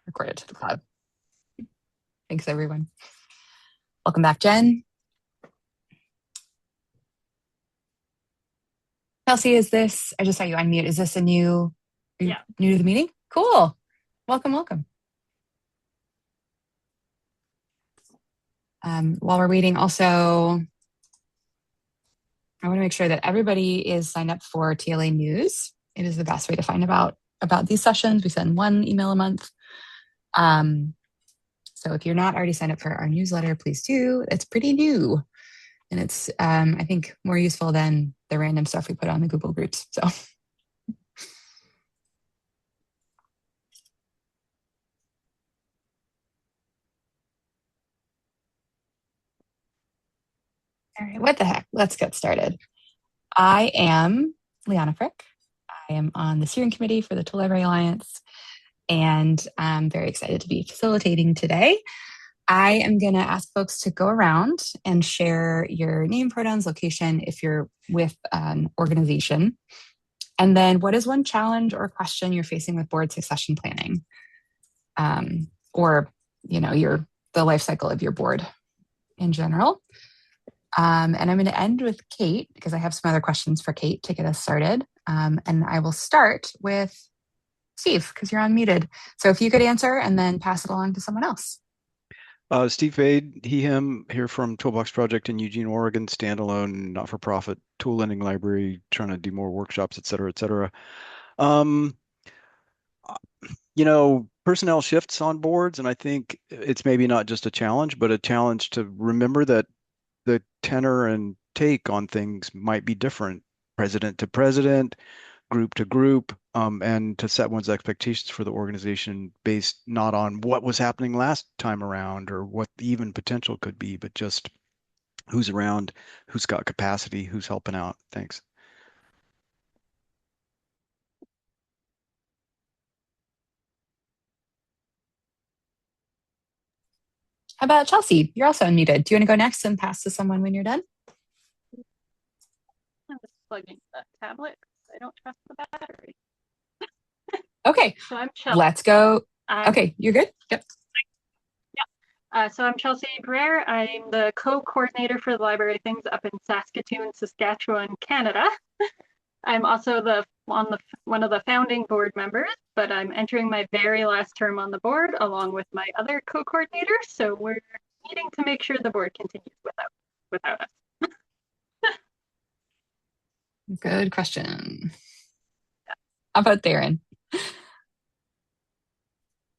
recorded to the cloud. Thanks, everyone. Welcome back, Jen. Chelsea, I just saw you unmute. Is this new to the meeting? Cool. Welcome. While we're waiting, also, I want to make sure that everybody is signed up for TLA news. It is the best way to find about these sessions. We send one email a month. So if you're not already signed up for our newsletter, please do. It's pretty new. And it's, I think, more useful than the random stuff we put on the Google groups. So. All right, what the heck? Let's get started. I am Liana Frick. I am on the steering committee for the Tool Library Alliance, and I'm very excited to be facilitating today. I am going to ask folks to go around and share your name, pronouns, location if you're with an organization. And then what is one challenge or question you're facing with board succession planning? Or, the life cycle of your board in general. And I'm going to end with Kate because I have some other questions for Kate to get us started. And I will start with Steve because you're unmuted. So if you could answer and then pass it along to someone else. Steve Fade, he, him, here from Toolbox Project in Eugene, Oregon, standalone, not-for-profit tool lending library, trying to do more workshops, et cetera, et cetera. Personnel shifts on boards, and I think it's maybe not just a challenge, but a challenge to remember that the tenor and take on things might be different, president to president, group to group, and to set one's expectations for the organization based not on what was happening last time around or what the even potential could be, but just who's around, who's got capacity, who's helping out. Thanks. How about Chelsea? You're also unmuted. Do you want to go next and pass to someone when you're done? I'm just plugging the tablet. I don't trust the battery. Okay. So I'm Chelsea. Let's go. Okay, you're good? Yep. So I'm Chelsea Brer. I'm the co-coordinator for the Library Things up in Saskatoon, Saskatchewan, Canada. I'm also one of the founding board members, but I'm entering my very last term on the board along with my other co-coordinators. So we're needing to make sure the board continues without us. Good question. How about Darren?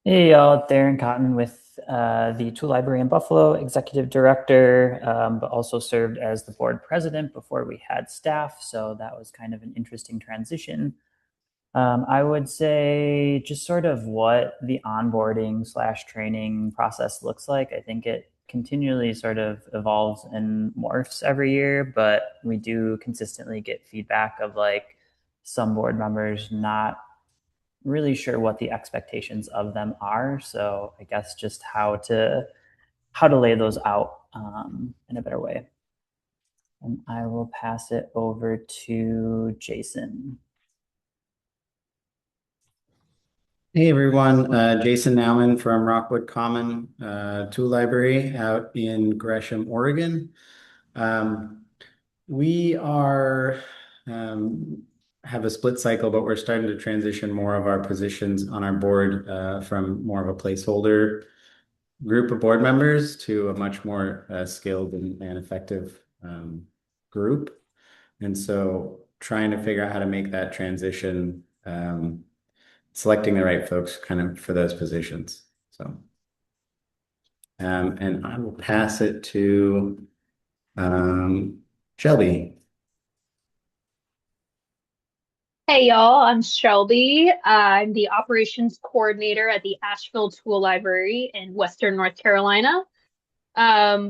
Hey, y'all. Darren Cotton with the Tool Library in Buffalo, executive director, but also served as the board president before we had staff. So that was kind of an interesting transition. I would say just sort of what the onboarding / training process looks like. I think it continually sort of evolves and morphs every year, but we do consistently get feedback of like some board members not really sure what the expectations of them are. So I guess just how to lay those out in a better way. And I will pass it over to Jason. Hey everyone, Jason Nauman from Rockwood Common Tool Library out in Gresham, Oregon. We have a split cycle, but we're starting to transition more of our positions on our board from more of a placeholder group of board members to a much more skilled and effective group. And so trying to figure out how to make that transition, selecting the right folks kind of for those positions. So, and I will pass it to Shelby. Hey y'all, I'm Shelby. I'm the operations coordinator at the Asheville Tool Library in Western North Carolina.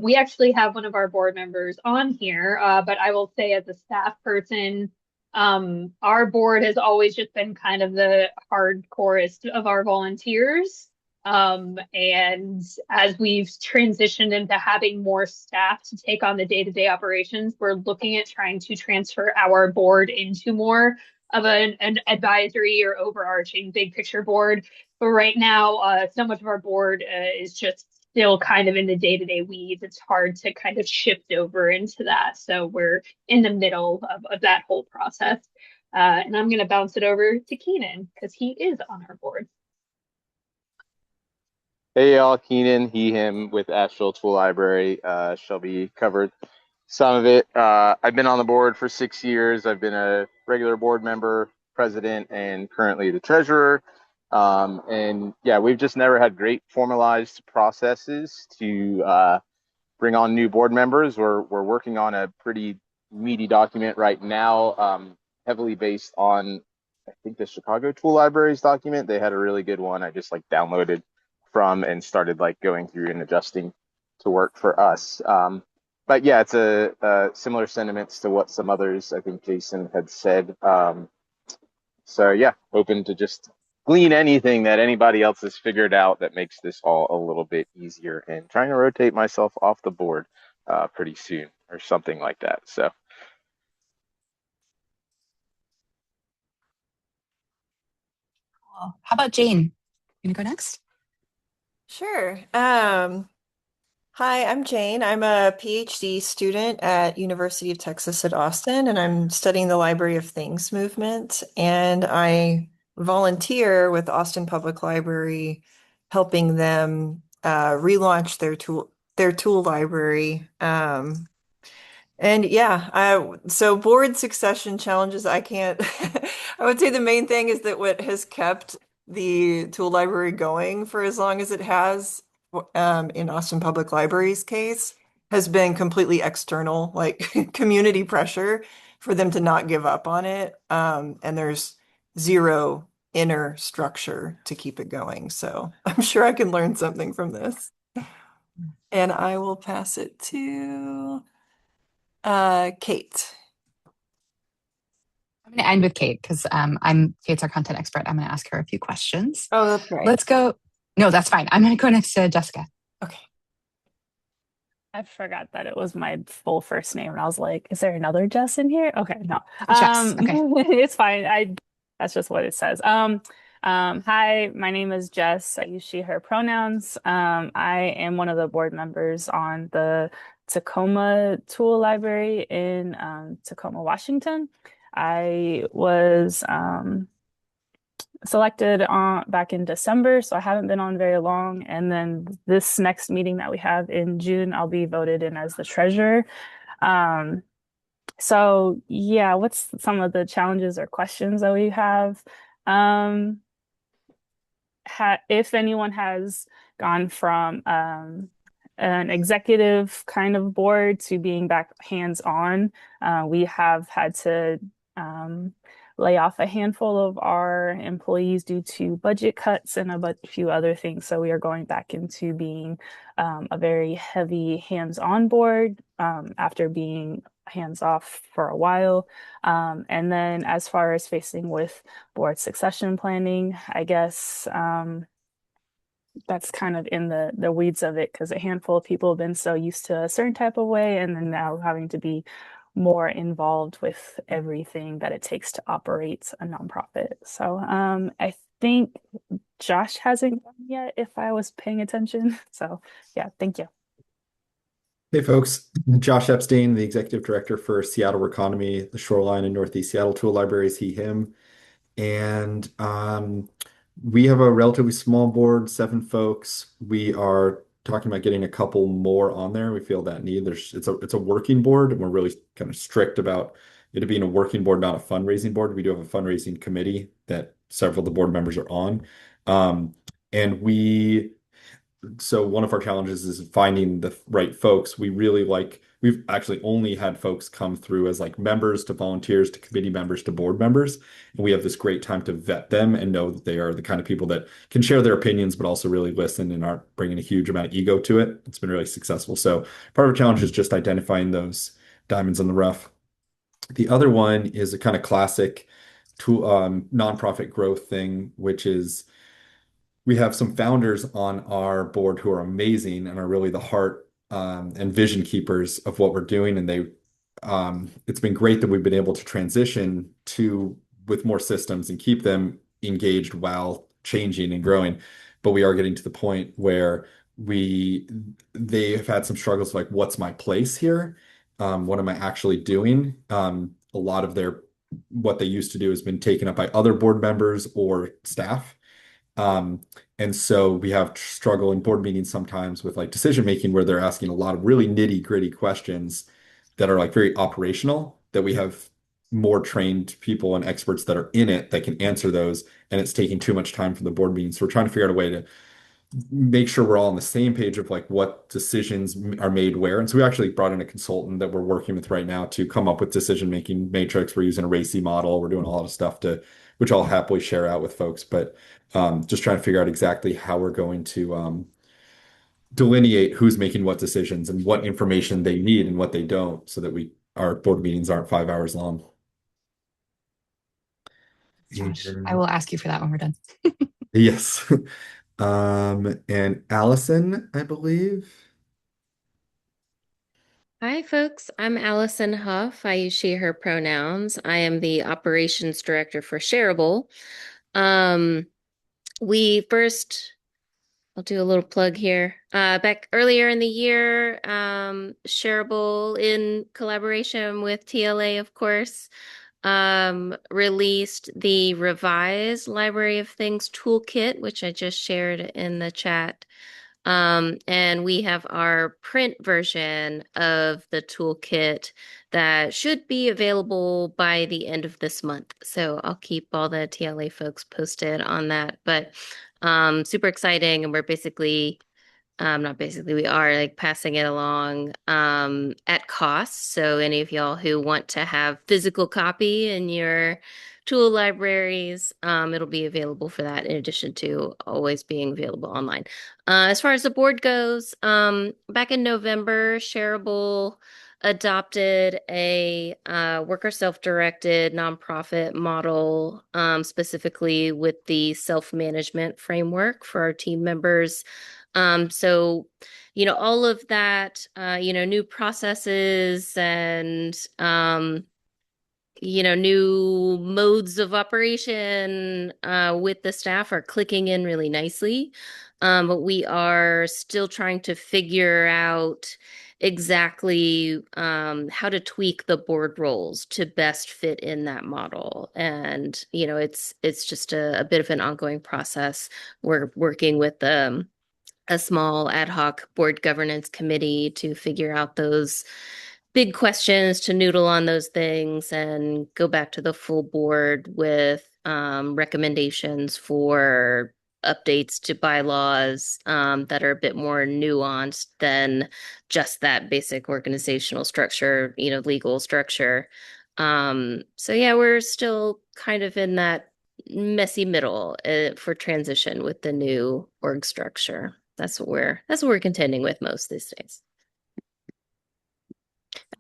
We actually have one of our board members on here, but I will say as a staff person, our board has always just been kind of the hardcorest of our volunteers. And as we've transitioned into having more staff to take on the day-to-day operations, we're looking at trying to transfer our board into more of an advisory or overarching big picture board. But right now, so much of our board is just still kind of in the day-to-day weeds. It's hard to kind of shift over into that. So we're in the middle of that whole process. And I'm going to bounce it over to Keenan because he is on our board. Hey y'all, Keenan, he, him with Asheville Tool Library. Shelby covered some of it. I've been on the board for 6 years. I've been a regular board member, president, and currently the treasurer. And yeah, we've just never had great formalized processes to bring on new board members. We're working on a pretty meaty document right now, heavily based on, I think, the Chicago Tool Library's document. They had a really good one. I just like downloaded from and started like going through and adjusting to work for us. But yeah, it's a similar sentiments to what some others, I think Jason had said. So yeah, hoping to just glean anything that anybody else has figured out that makes this all a little bit easier, and trying to rotate myself off the board pretty soon or something like that. So Cool. How about Jane? You gonna go next? Sure. Hi, I'm Jane. I'm a PhD student at University of Texas at Austin, and I'm studying the Library of Things movement. And I volunteer with Austin Public Library, helping them relaunch their tool library. And yeah, so board succession challenges, I can't, I would say the main thing is that what has kept the tool library going for as long as it has, in Austin Public Library's case, has been completely external, like community pressure for them to not give up on it. And there's zero inner structure to keep it going. So I'm sure I can learn something from this. And I will pass it to Kate. I'm going to end with Kate because Kate's our content expert. I'm going to ask her a few questions. Oh, that's right. Let's go. No, that's fine. I'm going to go next to Jessica. Okay. I forgot that it was my full first name, and I was like, "Is there another Jess in here?" Okay, no, Jess. Okay. it's fine. That's just what it says. Hi, my name is Jess. I use she, her pronouns. I am one of the board members on the Tacoma Tool Library in Tacoma, Washington. I was selected on back in December, so I haven't been on very long. And then this next meeting that we have in June, I'll be voted in as the treasurer. So yeah, what's some of the challenges or questions that we have? If anyone has gone from an executive kind of board to being back hands-on, we have had to lay off a handful of our employees due to budget cuts and a few other things. So we are going back into being a very heavy hands-on board after being hands-off for a while. And then as far as facing with board succession planning, I guess that's kind of in the weeds of it because a handful of people have been so used to a certain type of way, and then now having to be more involved with everything that it takes to operate a nonprofit. So I think Josh hasn't gone yet if I was paying attention. So yeah, thank you. Hey folks, Josh Epstein, the Executive Director for Seattle Economy, the Shoreline and Northeast Seattle Tool Libraries, he, him. And we have a relatively small board, 7 folks. We are talking about getting a couple more on there. We feel that need. It's a working board, and we're really kind of strict about it being a working board, not a fundraising board. We do have a fundraising committee that several of the board members are on. So one of our challenges is finding the right folks. We've actually only had folks come through as like members to volunteers to committee members to board members. And we have this great time to vet them and know that they are the kind of people that can share their opinions, but also really listen and aren't bringing a huge amount of ego to it. It's been really successful. So part of our challenge is just identifying those diamonds in the rough. The other one is a kind of classic nonprofit growth thing, which is we have some founders on our board who are amazing and are really the heart and vision keepers of what we're doing. And it's been great that we've been able to transition with more systems and keep them engaged while changing and growing, but we are getting to the point where they have had some struggles like, what's my place here? What am I actually doing? A lot of what they used to do has been taken up by other board members or staff. Um, and so we have struggle in board meetings sometimes with like decision making where they're asking a lot of really nitty gritty questions that are like very operational, that we have more trained people and experts that are in it that can answer those. And it's taking too much time from the board meeting. So we're trying to figure out a way to make sure we're all on the same page of like what decisions are made where. And so we actually brought in a consultant that we're working with right now to come up with decision-making matrix. We're using a RACI model. We're doing a lot of stuff which I'll happily share out with folks, but just trying to figure out exactly how we're going to delineate who's making what decisions and what information they need and what they don't, so that our board meetings aren't 5 hours long. Gosh, I will ask you for that when we're done. Yes. And Allison, I believe. Hi, folks. I'm Allison Huff. I use she, her pronouns. I am the operations director for Shareable. I'll do a little plug here. Back earlier in the year, Shareable, in collaboration with TLA, of course, released the revised Library of Things toolkit, which I just shared in the chat. And we have our print version of the toolkit that should be available by the end of this month. So I'll keep all the TLA folks posted on that. But super exciting, and we're basically not basically, we are like passing it along at cost. So any of y'all who want to have physical copy in your tool libraries, it'll be available for that in addition to always being available online. As far as the board goes, back in November, Shareable adopted a worker self-directed nonprofit model, specifically with the self-management framework for our team members. So, all of that, new processes and, new modes of operation with the staff are clicking in really nicely. But we are still trying to figure out exactly how to tweak the board roles to best fit in that model. And, it's just a bit of an ongoing process. We're working with a small ad hoc board governance committee to figure out those big questions, to noodle on those things and go back to the full board with recommendations for updates to bylaws that are a bit more nuanced than just that basic organizational structure, legal structure. So yeah, we're still kind of in that messy middle for transition with the new org structure. That's what we're contending with most these days.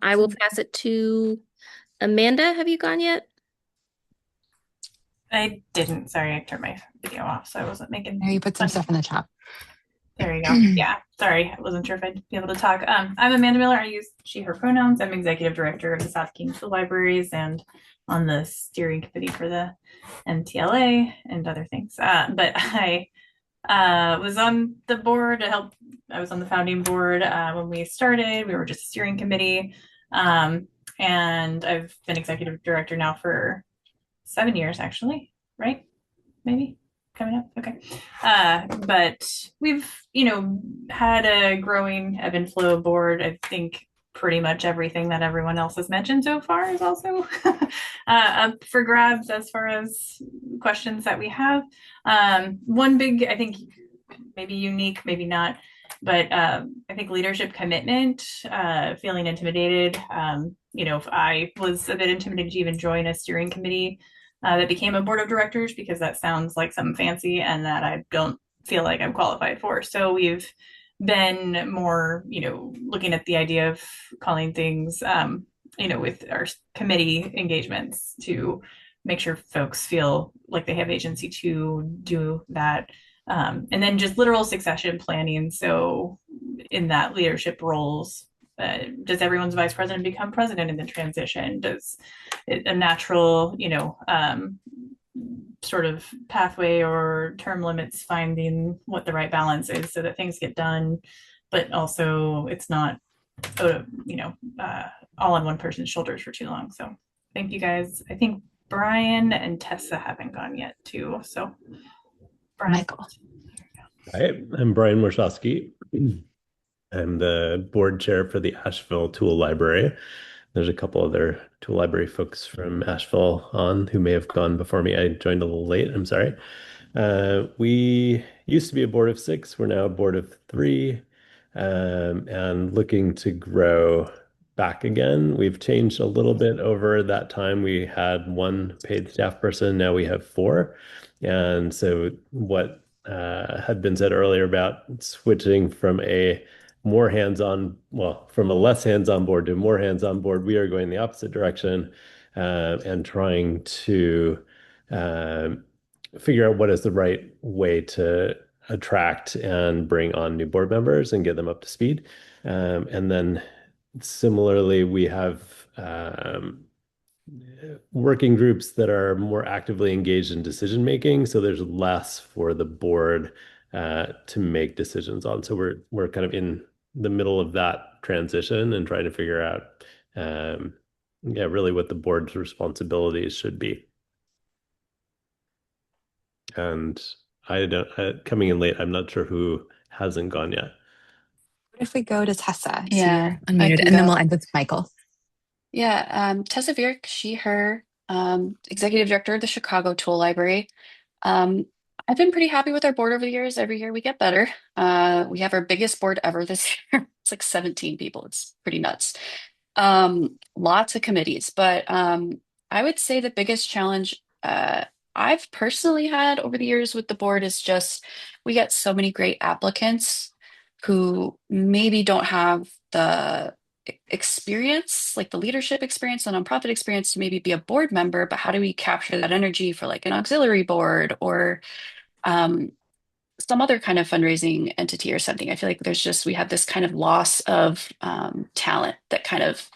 I will pass it to Amanda. Have you gone yet? I didn't. Sorry, I turned my video off, so I wasn't making. There, you put some stuff in the chat. There you go. Yeah, sorry, I wasn't sure if I'd be able to talk. I'm Amanda Miller. I use she, her pronouns. I'm executive director of the South King School Libraries and on the steering committee for the MTLA and other things. But I was on the board to help. I was on the founding board when we started. We were just a steering committee. And I've been executive director now for 7 years, actually, right? Maybe coming up. Okay. But we've, had a growing ebb and flow board. I think pretty much everything that everyone else has mentioned so far is also up for grabs as far as questions that we have. One big, I think, maybe unique, maybe not, but I think leadership commitment, feeling intimidated. I was a bit intimidated to even join a steering committee that became a board of directors because that sounds like something fancy and that I don't feel like I'm qualified for. So we've been more, looking at the idea of calling things, with our committee engagements to make sure folks feel like they have agency to do that. And then just literal succession planning. So in that leadership roles, does everyone's vice president become president in the transition? Does a natural, sort of pathway or term limits, finding what the right balance is so that things get done, but also it's not, all on one person's shoulders for too long. So thank you guys. I think Brian and Tessa haven't gone yet too. So Brian. Michael. Hi, I'm Brian Warshawski. I'm the board chair for the Asheville Tool Library. There's a couple other tool library folks from Asheville on who may have gone before me. I joined a little late, I'm sorry. We used to be a board of 6. We're now a board of 3, and looking to grow back again. We've changed a little bit over that time. We had 1 paid staff person, now we have 4. And so what had been said earlier about switching from a more hands-on, well, from a less hands-on board to more hands-on board, we are going the opposite direction, and trying to figure out what is the right way to attract and bring on new board members and get them up to speed. And then similarly, we have working groups that are more actively engaged in decision making. So there's less for the board to make decisions on. So we're kind of in the middle of that transition and trying to figure out, really what the board's responsibilities should be. And coming in late, I'm not sure who hasn't gone yet. What if we go to Tessa? Yeah, So you're unmuted, and then we'll end with Michael. Yeah, Tessa Vierk, she, her, executive director of the Chicago Tool Library. I've been pretty happy with our board over the years. Every year we get better. We have our biggest board ever this year. It's like 17 people. It's pretty nuts. Lots of committees, but I would say the biggest challenge I've personally had over the years with the board is just we get so many great applicants who maybe don't have the experience, like the leadership experience, the nonprofit experience to maybe be a board member, but how do we capture that energy for like an auxiliary board or some other kind of fundraising entity or something? I feel like we have this kind of loss of talent that kind of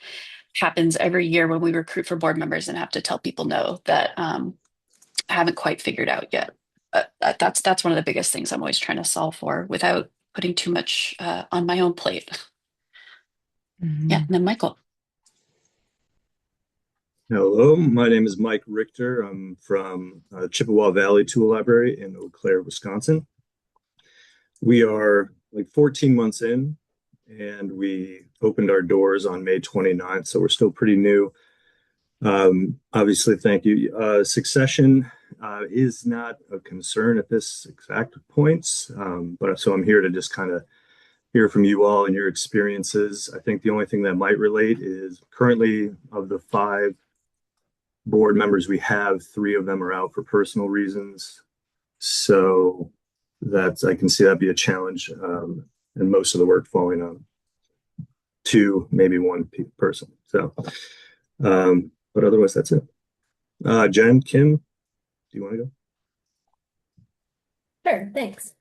happens every year when we recruit for board members and have to tell people no that haven't quite figured out yet. That's one of the biggest things I'm always trying to solve for without putting too much on my own plate. Yeah, and then Michael. Hello, my name is Mike Richter. I'm from Chippewa Valley Tool Library in Eau Claire, Wisconsin. We are like 14 months in, and we opened our doors on May 29th, so we're still pretty new. Obviously, thank you. Succession is not a concern at this exact point, but so I'm here to just kind of hear from you all and your experiences. I think the only thing that might relate is currently of the 5 board members we have, 3 of them are out for personal reasons. So I can see that be a challenge, and most of the work falling on 2, maybe 1 person. So, but otherwise that's it. Jen, Kim, do you want to go? Sure, thanks.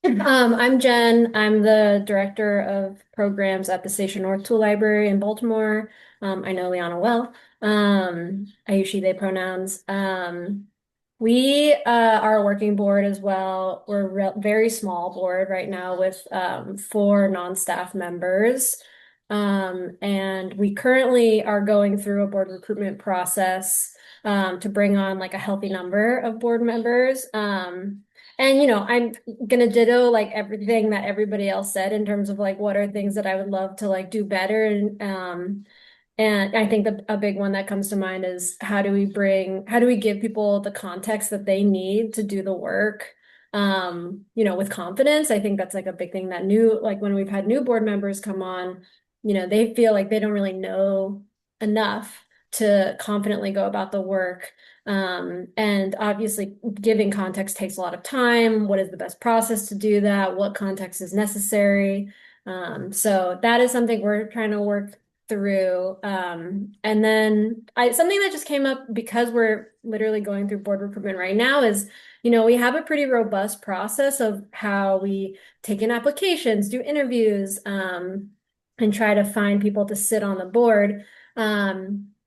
I'm Jen. I'm the director of programs at the Station North Tool Library in Baltimore. I know Liana well. I use she, they pronouns. We are a working board as well. We're a very small board right now with 4 non-staff members. And we currently are going through a board recruitment process to bring on like a healthy number of board members. And, I'm gonna ditto like everything that everybody else said in terms of like what are things that I would love to like do better. And I think a big one that comes to mind is how do we give people the context that they need to do the work, with confidence. I think that's like a big thing that like when we've had new board members come on, they feel like they don't really know enough to confidently go about the work. And obviously giving context takes a lot of time. What is the best process to do that? What context is necessary? So that is something we're trying to work through. And then something that just came up because we're literally going through board recruitment right now is, we have a pretty robust process of how we take in applications, do interviews, and try to find people to sit on the board.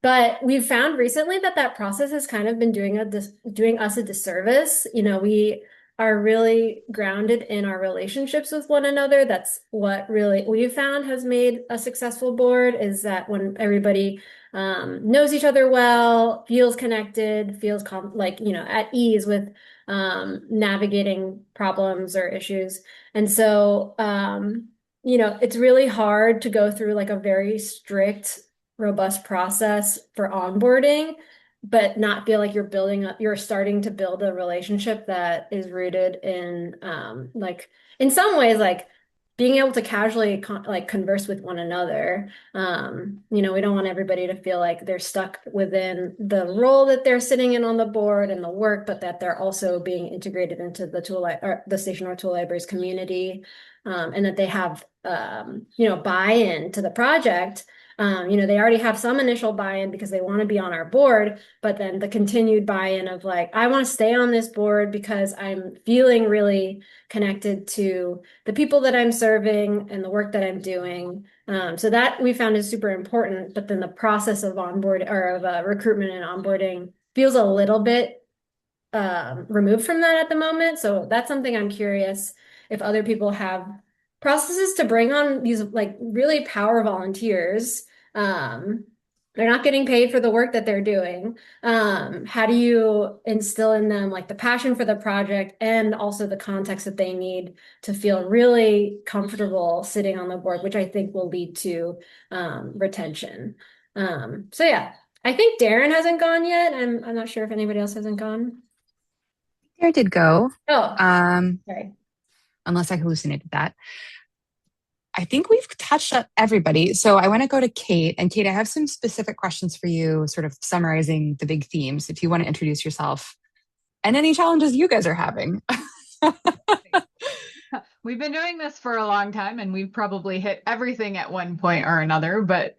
But we've found recently that that process has kind of been doing us a disservice. You know, we are really grounded in our relationships with one another. That's what really we've found has made a successful board, is that when everybody knows each other well, feels connected, feels like, you know, at ease with navigating problems or issues. And so, you know, it's really hard to go through like a very strict, robust process for onboarding, but not feel like you're starting to build a relationship that is rooted in, like, in some ways, like being able to casually converse with one another. You know, we don't want everybody to feel like they're stuck within the role that they're sitting in on the board and the work, but that they're also being integrated into the Station North Tool Libraries community, and that they have, you know, buy-in to the project. You know, they already have some initial buy-in because they want to be on our board, but then the continued buy-in of like, I want to stay on this board because I'm feeling really connected to the people that I'm serving and the work that I'm doing. So that we found is super important, but then the process of recruitment and onboarding feels a little bit removed from that at the moment. So that's something I'm curious if other people have processes to bring on these like really power volunteers. They're not getting paid for the work that they're doing. How do you instill in them like the passion for the project and also the context that they need to feel really comfortable sitting on the board, which I think will lead to retention. So yeah, I think Darren hasn't gone yet. I'm not sure if anybody else hasn't gone. There did go. Oh, sorry. Unless I hallucinated that. I think we've touched up everybody. So I want to go to Kate. And Kate, I have some specific questions for you, sort of summarizing the big themes. If you want to introduce yourself and any challenges you guys are having. We've been doing this for a long time and we've probably hit everything at one point or another, but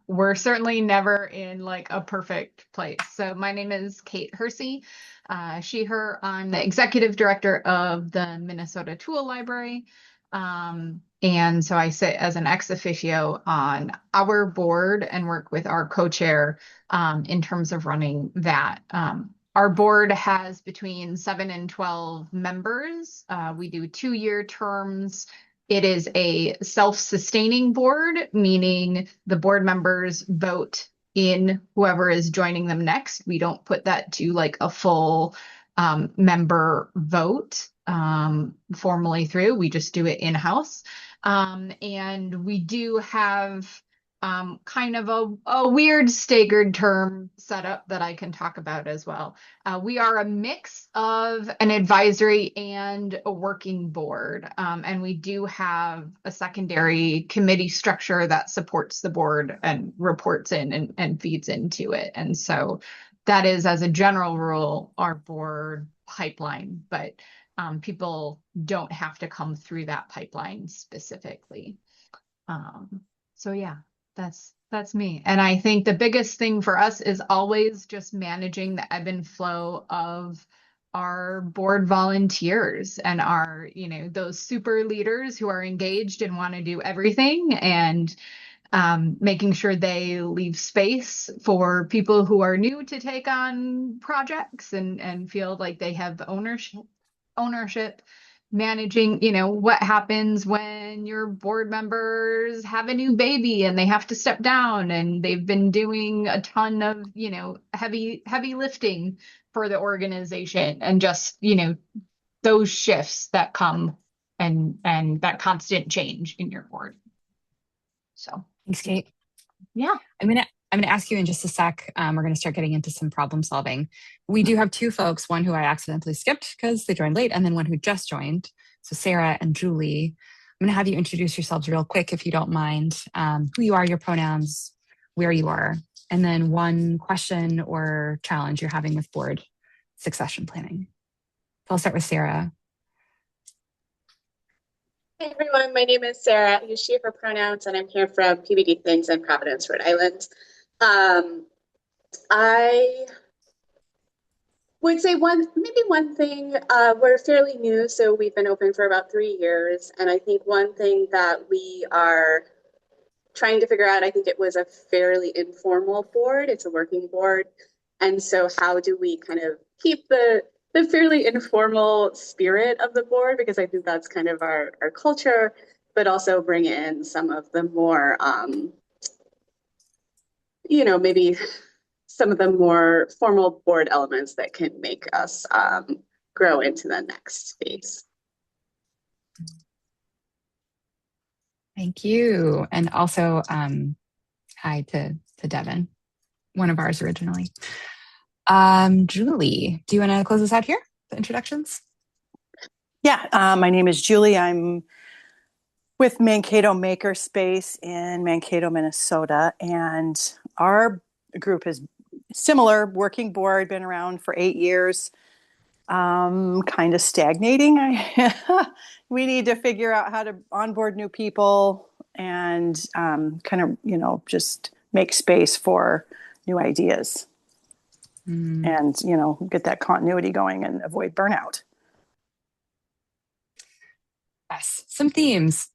we're certainly never in like a perfect place. So my name is Kate Hersey, she, her. I'm the executive director of the Minnesota Tool Library. And so I sit as an ex officio on our board and work with our co-chair in terms of running that. Our board has between 7 and 12 members. We do 2-year terms. It is a self-sustaining board, meaning the board members vote in whoever is joining them next. We don't put that to like a full member vote formally through. We just do it in-house. And we do have kind of a weird staggered term setup that I can talk about as well. We are a mix of an advisory and a working board. And we do have a secondary committee structure that supports the board and reports in and feeds into it. And so that is, as a general rule, our board pipeline, but people don't have to come through that pipeline specifically. So yeah, that's me. And I think the biggest thing for us is always just managing the ebb and flow of our board volunteers and our, you know, those super leaders who are engaged and want to do everything, and making sure they leave space for people who are new to take on projects and feel like they have ownership, managing, you know, what happens when your board members have a new baby and they have to step down and they've been doing a ton of, you know, heavy lifting for the organization, and just, you know, those shifts that come and that constant change in your board. So thanks, Kate. Yeah. I'm gonna ask you in just a sec. We're gonna start getting into some problem solving. We do have 2 folks, one who I accidentally skipped because they joined late, and then one who just joined. So Sarah and Julie, I'm gonna have you introduce yourselves real quick, if you don't mind. Who you are, your pronouns, where you are, and then one question or challenge you're having with board succession planning. So I'll start with Sarah. Hey everyone, my name is Sarah. I use she, her pronouns, and I'm here from PBD Things in Providence, Rhode Island. I would say one thing, we're fairly new, so we've been open for about 3 years. And I think one thing that we are trying to figure out, I think it was a fairly informal board. It's a working board. And so how do we kind of keep the fairly informal spirit of the board? Because I think that's kind of our culture, but also bring in some of the more, maybe some of the more formal board elements that can make us grow into the next phase. Thank you. And also, hi to Devin, one of ours originally. Julie, do you want to close us out here, the introductions? Yeah, my name is Julie. I'm with Mankato Makerspace in Mankato, Minnesota. And our group is similar, working board, been around for 8 years. Kind of stagnating. We need to figure out how to onboard new people and kind of, just make space for new ideas and, get that continuity going and avoid burnout. Yes, some themes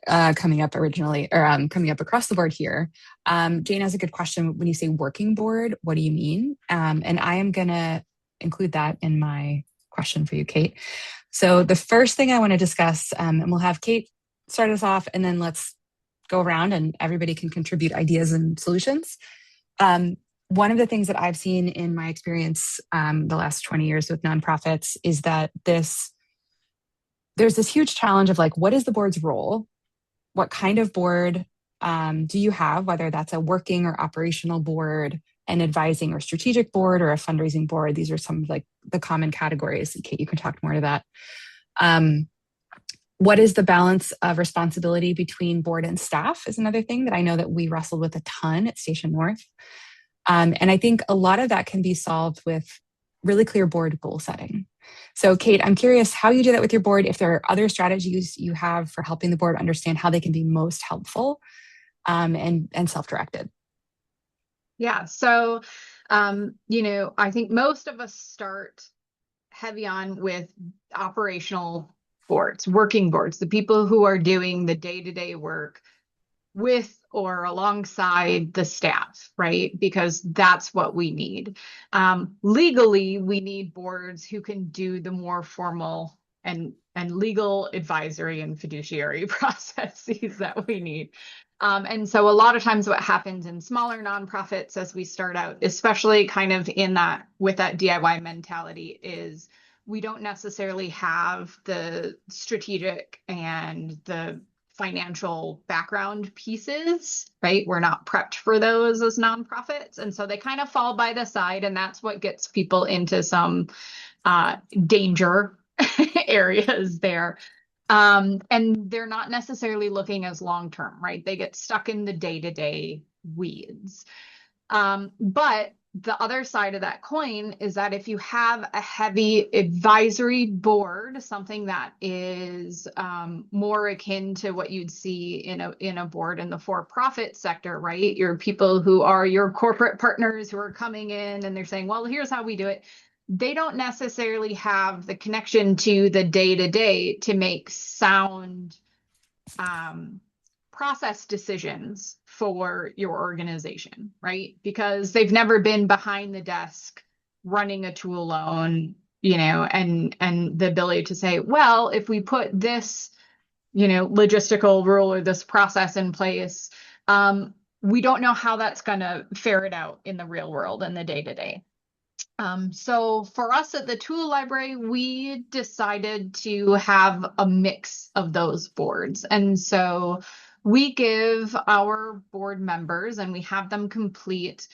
coming up originally, or coming up across the board here. Jane has a good question. When you say working board, what do you mean? And I am going to include that in my question for you, Kate. So the first thing I want to discuss, and we'll have Kate start us off, and then let's go around and everybody can contribute ideas and solutions. One of the things that I've seen in my experience the last 20 years with nonprofits is that there's this huge challenge of like, what is the board's role? What kind of board do you have, whether that's a working or operational board, an advising or strategic board, or a fundraising board? These are some of like the common categories. Kate, you can talk more to that. What is the balance of responsibility between board and staff is another thing that I know that we wrestled with a ton at Station North. And I think a lot of that can be solved with really clear board goal setting. So Kate, I'm curious how you do that with your board, if there are other strategies you have for helping the board understand how they can be most helpful and self-directed. Yeah, so, I think most of us start heavy on with operational boards, working boards, the people who are doing the day-to-day work with or alongside the staff, right? Because that's what we need. Legally, we need boards who can do the more formal and legal advisory and fiduciary processes that we need. And so a lot of times what happens in smaller nonprofits as we start out, especially kind of with that DIY mentality, is we don't necessarily have the strategic and the financial background pieces, right? We're not prepped for those as nonprofits. And so they kind of fall by the side, and that's what gets people into some danger areas there. And they're not necessarily looking as long-term, right? They get stuck in the day-to-day weeds. But the other side of that coin is that if you have a heavy advisory board, something that is more akin to what you'd see in a board in the for-profit sector, right? Your people who are your corporate partners who are coming in and they're saying, well, here's how we do it. They don't necessarily have the connection to the day-to-day to make sound process decisions for your organization, right? Because they've never been behind the desk running a tool loan, and the ability to say, well, if we put this, logistical rule or this process in place, we don't know how that's going to ferret out in the real world in the day-to-day. So for us at the Tool Library, we decided to have a mix of those boards. And so we give our board members, and we have them complete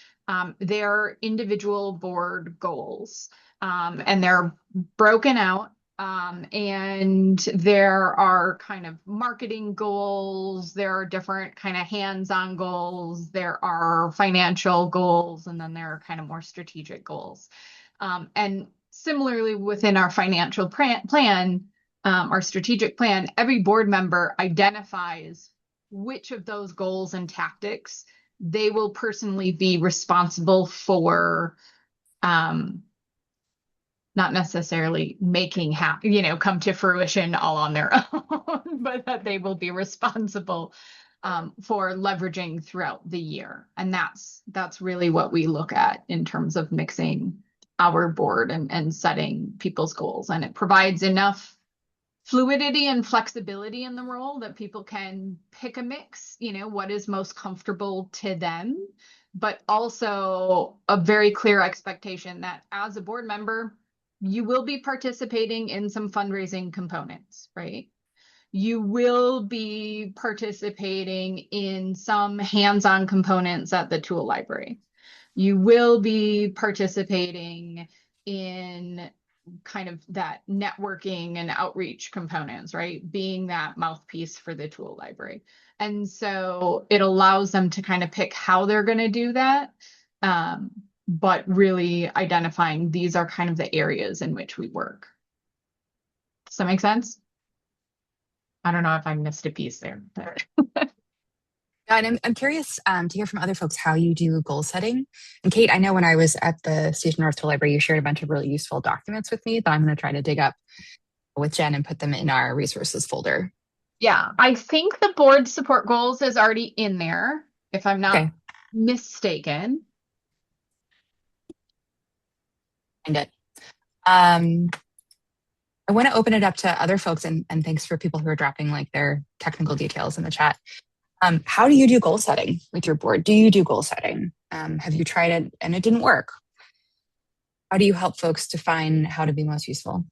their individual board goals. And they're broken out. And there are kind of marketing goals, there are different kind of hands-on goals, there are financial goals, and then there are kind of more strategic goals. And similarly within our financial plan, our strategic plan, every board member identifies which of those goals and tactics they will personally be responsible for not necessarily making come to fruition all on their own, but that they will be responsible for leveraging throughout the year. And that's really what we look at in terms of mixing our board and setting people's goals. And it provides enough fluidity and flexibility in the role that people can pick a mix, what is most comfortable to them, but also a very clear expectation that as a board member, you will be participating in some fundraising components, right? You will be participating in some hands-on components at the tool library. You will be participating in kind of that networking and outreach components, right? Being that mouthpiece for the tool library. And so it allows them to kind of pick how they're going to do that, but really identifying these are kind of the areas in which we work. Does that make sense? I don't know if I missed a piece there. But And I'm curious to hear from other folks how you do goal setting. And Kate, I know when I was at the Station North Tool Library, you shared a bunch of really useful documents with me that I'm going to try to dig up with Jen and put them in our resources folder. Yeah, I think the board support goals is already in there, if I'm not mistaken. Find it. I want to open it up to other folks, and thanks for people who are dropping like their technical details in the chat. How do you do goal setting with your board? Do you do goal setting? Have you tried it and it didn't work? How do you help folks define how to be most useful?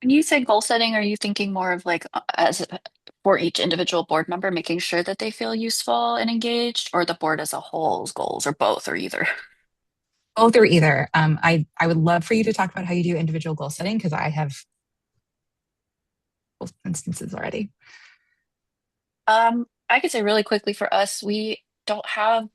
When you say goal setting, are you thinking more of like as for each individual board member, making sure that they feel useful and engaged, or the board as a whole's goals, or both, or either? Both or either. I would love for you to talk about how you do individual goal setting, because I have both instances already. I could say really quickly for us, we don't have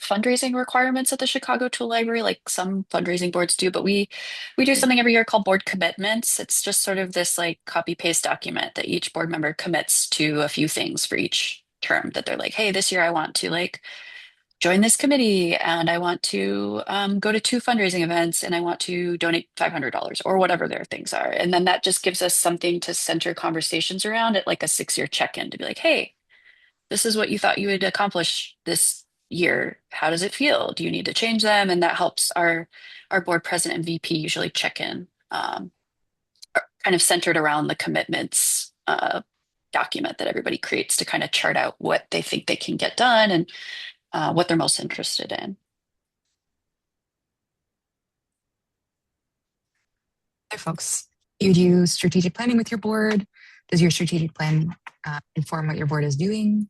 fundraising requirements at the Chicago Tool Library like some fundraising boards do, but we do something every year called board commitments. It's just sort of this like copy paste document that each board member commits to a few things for each term that they're like, hey, this year I want to like join this committee and I want to go to 2 fundraising events and I want to donate $500 or whatever their things are. And then that just gives us something to center conversations around at like a 6-year check-in to be like, hey, this is what you thought you would accomplish this year. How does it feel? Do you need to change them? And that helps our board president and VP usually check in, kind of centered around the commitments document that everybody creates to kind of chart out what they think they can get done and what they're most interested in. Other folks, you do strategic planning with your board. Does your strategic plan inform what your board is doing?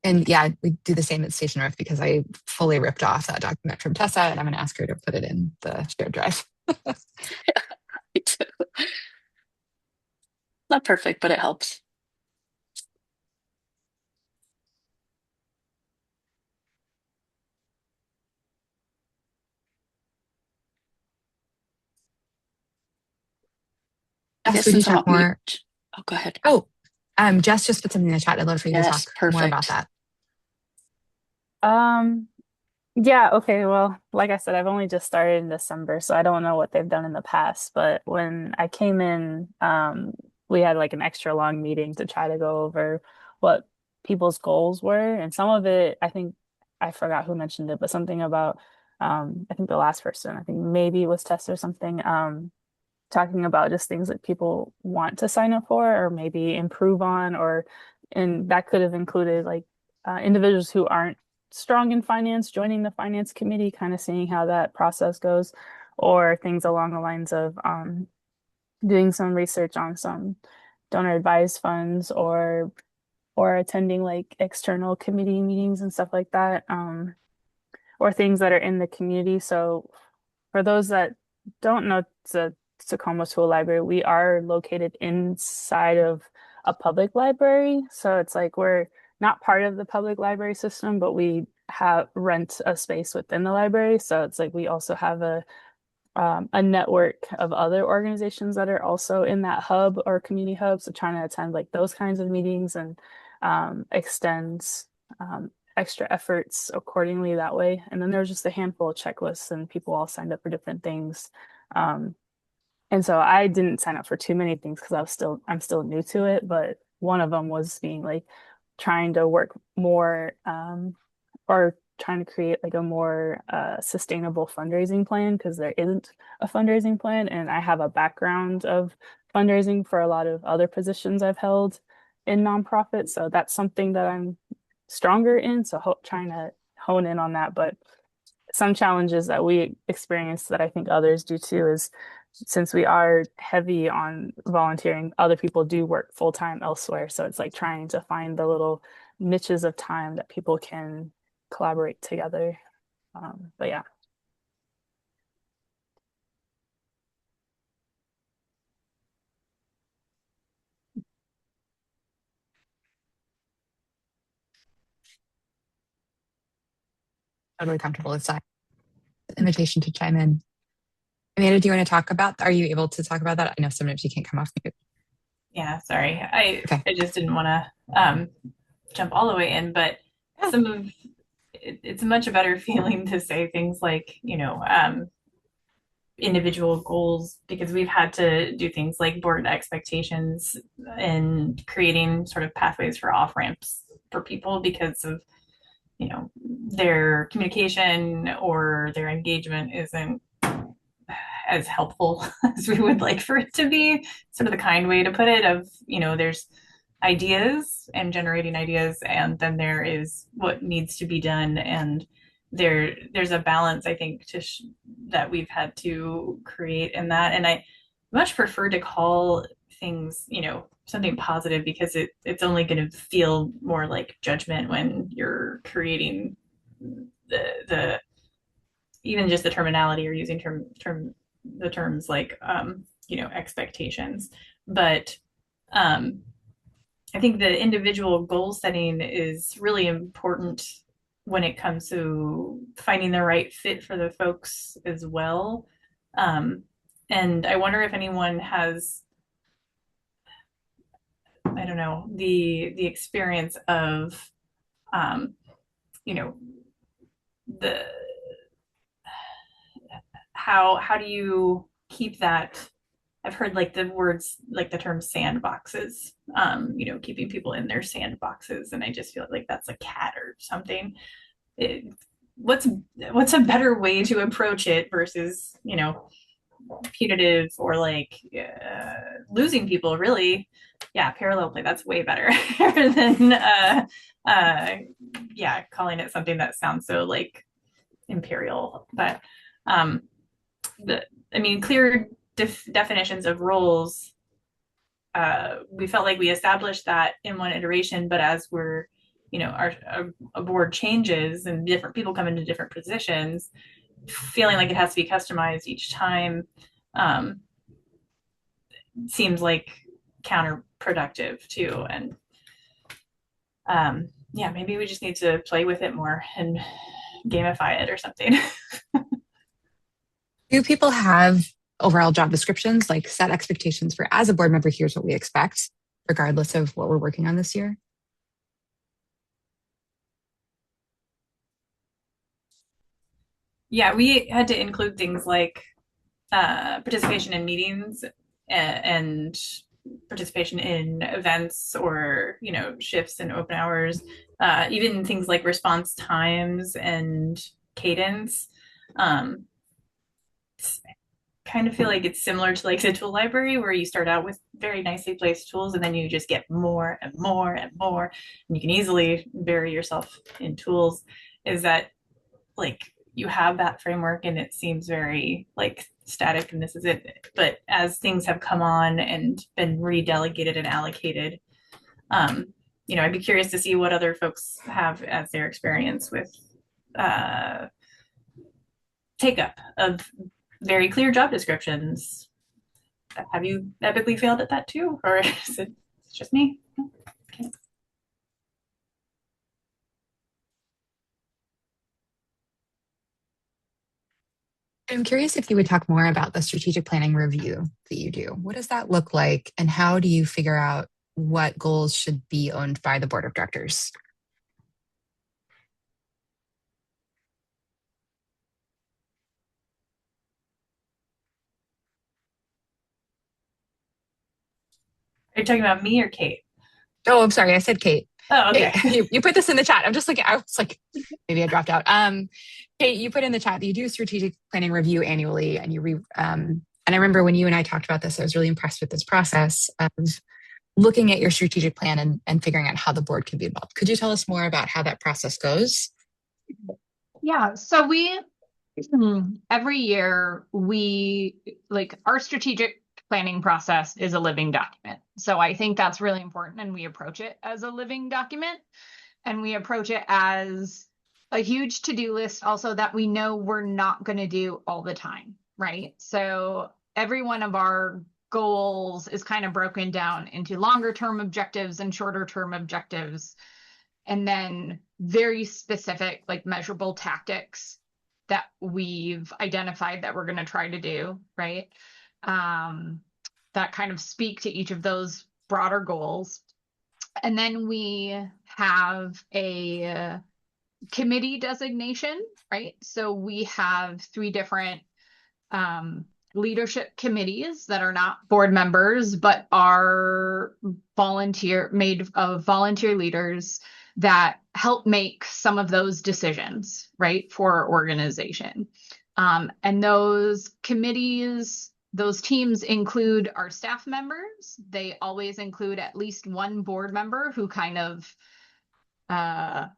And yeah, we do the same at Station North because I fully ripped off that document from Tessa and I'm going to ask her to put it in the shared drive. Not perfect, but it helps. Jess, would you talk more? Oh, go ahead. Oh, Jess just put something in the chat. I'd love for you to talk more about that. Yeah, okay. Well, like I said, I've only just started in December, so I don't know what they've done in the past. But when I came in, we had like an extra long meeting to try to go over what people's goals were. And some of it, I think I forgot who mentioned it, but something about I think the last person, I think maybe it was Tess or something, talking about just things that people want to sign up for or maybe improve on, and that could have included like individuals who aren't strong in finance joining the finance committee, kind of seeing how that process goes, or things along the lines of doing some research on some donor advised funds or attending like external committee meetings and stuff like that, or things that are in the community. So for those that don't know the Tacoma Tool Library, we are located inside of a public library. So it's like we're not part of the public library system, but we rent a space within the library. So it's like we also have a network of other organizations that are also in that hub or community hub. So trying to attend like those kinds of meetings and extends extra efforts accordingly that way. And then there's just a handful of checklists and people all signed up for different things. And so I didn't sign up for too many things because I'm still new to it. But one of them was being like trying to work more or trying to create like a more sustainable fundraising plan because there isn't a fundraising plan. And I have a background of fundraising for a lot of other positions I've held in nonprofits. So that's something that I'm stronger in. So trying to hone in on that. But some challenges that we experience that I think others do too is since we are heavy on volunteering, other people do work full time elsewhere. So it's like trying to find the little niches of time that people can collaborate together. But yeah. Totally comfortable with that. Invitation to chime in. Amanda, do you want to talk about, are you able to talk about that? I know sometimes you can't come off mute. Yeah, sorry. I just didn't want to jump all the way in, but it's a much better feeling to say things like, individual goals because we've had to do things like board expectations and creating sort of pathways for off ramps for people because of their communication or their engagement isn't as helpful as we would like for it to be, sort of the kind way to put it of there's ideas and generating ideas and then there is what needs to be done and there's a balance I think that we've had to create in that and I much prefer to call things something positive because it's only going to feel more like judgment when you're creating the even just the terminology or using the terms like expectations but I think the individual goal setting is really important when it comes to finding the right fit for the folks as well. And I wonder if anyone has, I don't know, the experience of, the how do you keep that? I've heard like the words, like the term sandboxes, keeping people in their sandboxes. And I just feel like that's a cat or something. What's a better way to approach it versus, punitive or like losing people really. Yeah. Parallel play. That's way better than, calling it something that sounds so like imperial, but, clear definitions of roles. We felt like we established that in one iteration, but as we're, our board changes and different people come into different positions, feeling like it has to be customized each time seems like counterproductive too. And maybe we just need to play with it more and gamify it or something. Do people have overall job descriptions, like set expectations for as a board member, here's what we expect, regardless of what we're working on this year? Yeah, we had to include things like participation in meetings and participation in events or shifts and open hours, even things like response times and cadence. Kind of feel like it's similar to like the tool library where you start out with very nicely placed tools and then you just get more and more and more and you can easily bury yourself in tools. Is that like you have that framework and it seems very like static and this is it, but as things have come on and been redelegated and allocated, I'd be curious to see what other folks have as their experience with take up of very clear job descriptions. Have you epically failed at that too, or is it just me? Okay. I'm curious if you would talk more about the strategic planning review that you do. What does that look like, and how do you figure out what goals should be owned by the board of directors? Are you talking about me or Kate? Oh, I'm sorry. I said Kate. Oh, okay. You put this in the chat. I'm just like, I was like, maybe I dropped out. Kate, you put in the chat that you do strategic planning review annually, and and I remember when you and I talked about this, I was really impressed with this process of looking at your strategic plan and figuring out how the board can be involved. Could you tell us more about how that process goes? Yeah, so every year our strategic planning process is a living document. So I think that's really important, and we approach it as a living document, and we approach it as a huge to-do list also that we know we're not going to do all the time, right? So every one of our goals is kind of broken down into longer term objectives and shorter term objectives, and then very specific, like measurable tactics that we've identified that we're going to try to do, right? That kind of speak to each of those broader goals. And then we have a committee designation, right? So we have 3 different leadership committees that are not board members, but are made of volunteer leaders that help make some of those decisions, right, for our organization. And those committees, those teams include our staff members. They always include at least one board member who kind of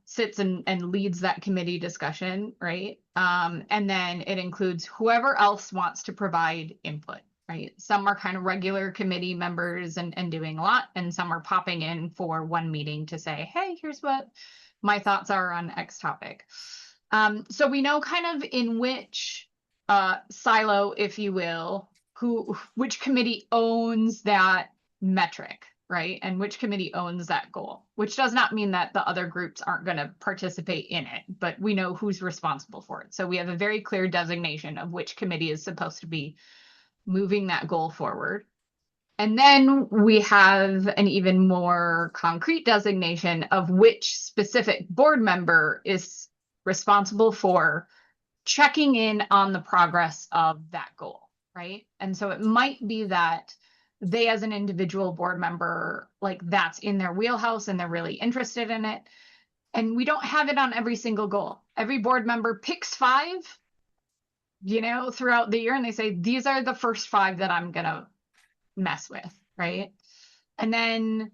sits and leads that committee discussion, right? And then it includes whoever else wants to provide input, right? Some are kind of regular committee members and doing a lot, and some are popping in for one meeting to say, hey, here's what my thoughts are on X topic. So we know kind of in which silo, if you will, which committee owns that metric, right? And which committee owns that goal, which does not mean that the other groups aren't going to participate in it, but we know who's responsible for it. So we have a very clear designation of which committee is supposed to be moving that goal forward. And then we have an even more concrete designation of which specific board member is responsible for checking in on the progress of that goal, right? And so it might be that they, as an individual board member, like that's in their wheelhouse and they're really interested in it. And we don't have it on every single goal. Every board member picks 5, throughout the year, and they say, these are the first 5 that I'm going to mess with, right? And then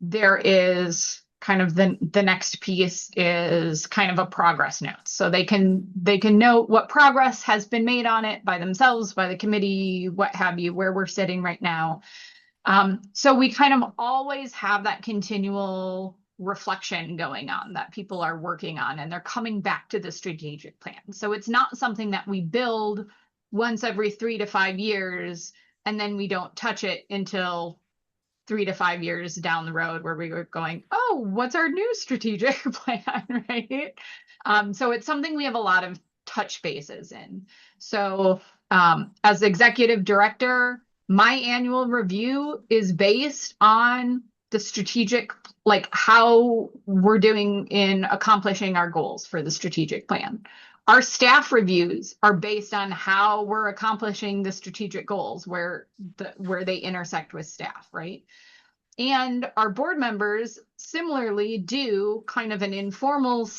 there is kind of the next piece is kind of a progress note. So they can note what progress has been made on it by themselves, by the committee, what have you, where we're sitting right now. So we kind of always have that continual reflection going on that people are working on, and they're coming back to the strategic plan. So it's not something that we build once every 3 to 5 years, and then we don't touch it until 3 to 5 years down the road where we were going, oh, what's our new strategic plan, right? So it's something we have a lot of touch bases in. So as executive director, my annual review is based on the strategic, like how we're doing in accomplishing our goals for the strategic plan. Our staff reviews are based on how we're accomplishing the strategic goals, where they intersect with staff, right? And our board members similarly do kind of an informal,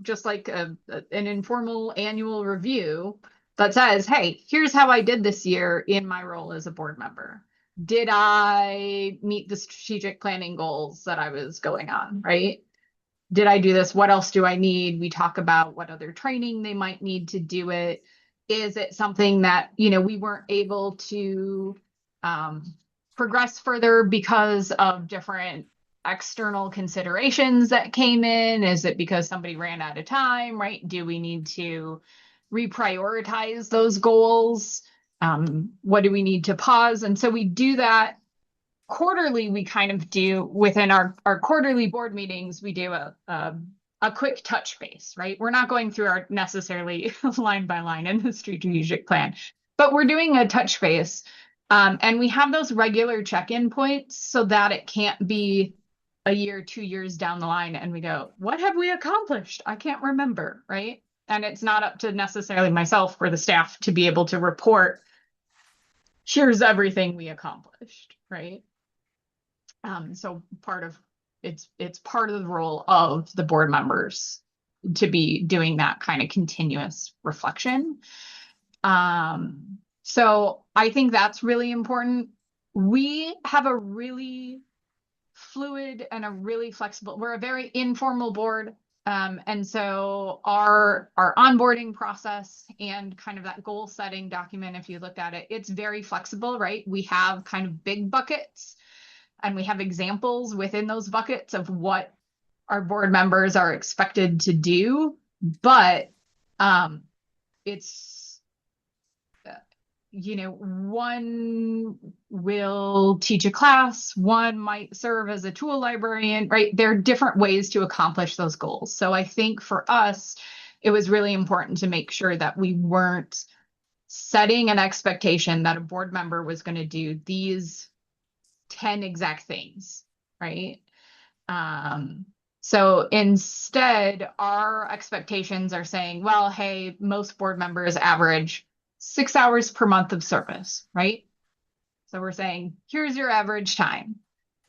just like an informal annual review that says, hey, here's how I did this year in my role as a board member. Did I meet the strategic planning goals that I was going on, right? Did I do this? What else do I need? We talk about what other training they might need to do it. Is it something that, we weren't able to progress further because of different external considerations that came in? Is it because somebody ran out of time, right? Do we need to reprioritize those goals? What do we need to pause? And so we do that quarterly. We kind of do within our quarterly board meetings, we do a quick touch base, right? We're not going through our necessarily line by line in the strategic plan, but we're doing a touch base. And we have those regular check-in points so that it can't be a year, 2 years down the line and we go, what have we accomplished? I can't remember, right? And it's not up to necessarily myself or the staff to be able to report, here's everything we accomplished, right? So it's part of the role of the board members to be doing that kind of continuous reflection. So I think that's really important. We have a really fluid and a really flexible, we're a very informal board. And so our onboarding process and kind of that goal setting document, if you look at it, it's very flexible, right? We have kind of big buckets and we have examples within those buckets of what our board members are expected to do. But it's, one will teach a class, one might serve as a tool librarian, right? There are different ways to accomplish those goals. So I think for us, it was really important to make sure that we weren't setting an expectation that a board member was going to do these 10 exact things, right? So instead, our expectations are saying, well, hey, most board members average 6 hours per month of service, right? So we're saying, here's your average time.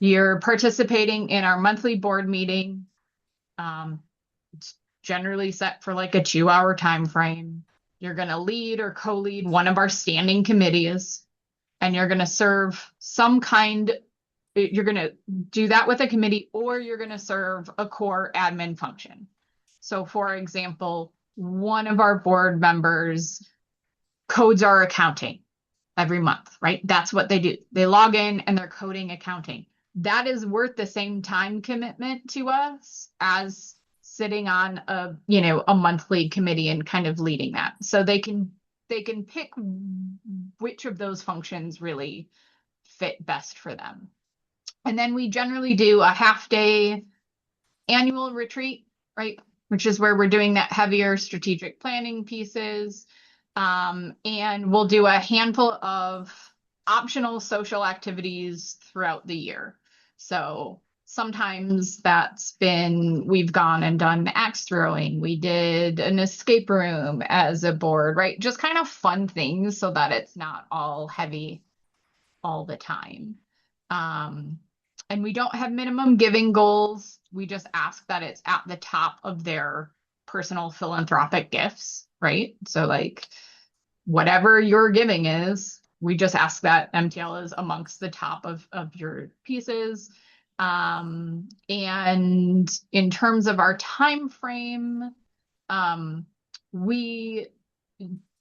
You're participating in our monthly board meeting. It's generally set for like a 2-hour time frame. You're going to lead or co-lead one of our standing committees, and you're going to serve some kind. You're going to do that with a committee, or you're going to serve a core admin function. So for example, one of our board members codes our accounting every month, right? That's what they do. They log in and they're coding accounting. That is worth the same time commitment to us as sitting on a monthly committee and kind of leading that. So they can pick which of those functions really fit best for them. And then we generally do a half-day annual retreat, right? Which is where we're doing that heavier strategic planning pieces. And we'll do a handful of optional social activities throughout the year. So sometimes we've gone and done axe throwing. We did an escape room as a board, right? Just kind of fun things so that it's not all heavy all the time. And we don't have minimum giving goals. We just ask that it's at the top of their personal philanthropic gifts, right? So like whatever your giving is, we just ask that MTL is amongst the top of your pieces. And in terms of our time frame, we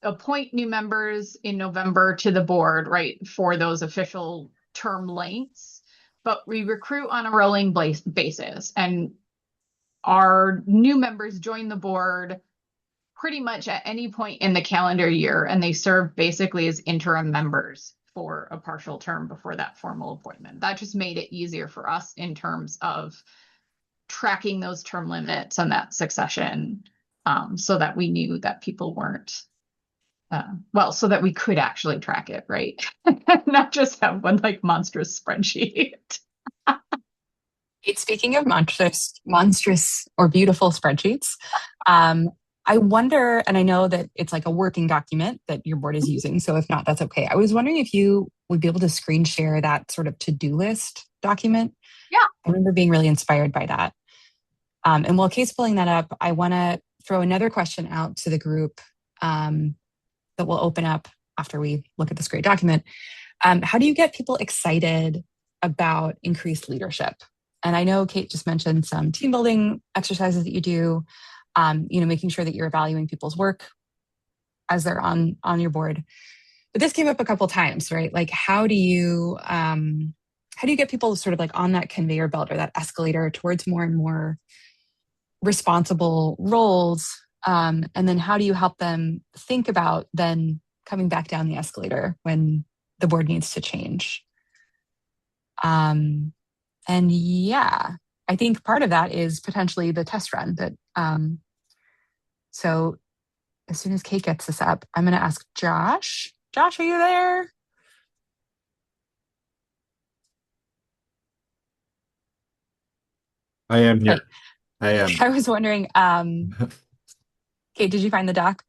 appoint new members in November to the board, right, for those official term lengths, but we recruit on a rolling basis, and our new members join the board pretty much at any point in the calendar year, and they serve basically as interim members for a partial term before that formal appointment. That just made it easier for us in terms of tracking those term limits and that succession, so that we knew that people weren't so that we could actually track it, right? Not just have one like monstrous spreadsheet. Speaking of monstrous or beautiful spreadsheets, I wonder, and I know that it's like a working document that your board is using, so if not, that's okay. I was wondering if you would be able to screen share that sort of to-do list document. Yeah. I remember being really inspired by that. And while Kate's pulling that up, I want to throw another question out to the group that we'll open up after we look at this great document. How do you get people excited about increased leadership? And I know Kate just mentioned some team building exercises that you do, making sure that you're valuing people's work as they're on your board. But this came up a couple of times, right? Like, how do you get people sort of like on that conveyor belt or that escalator towards more and more responsible roles? And then how do you help them think about then coming back down the escalator when the board needs to change? And yeah, I think part of that is potentially the test run. But so as soon as Kate gets this up, I'm going to ask Josh. Josh, are you there? I am here. Hey. I am. I was wondering, Kate, did you find the doc?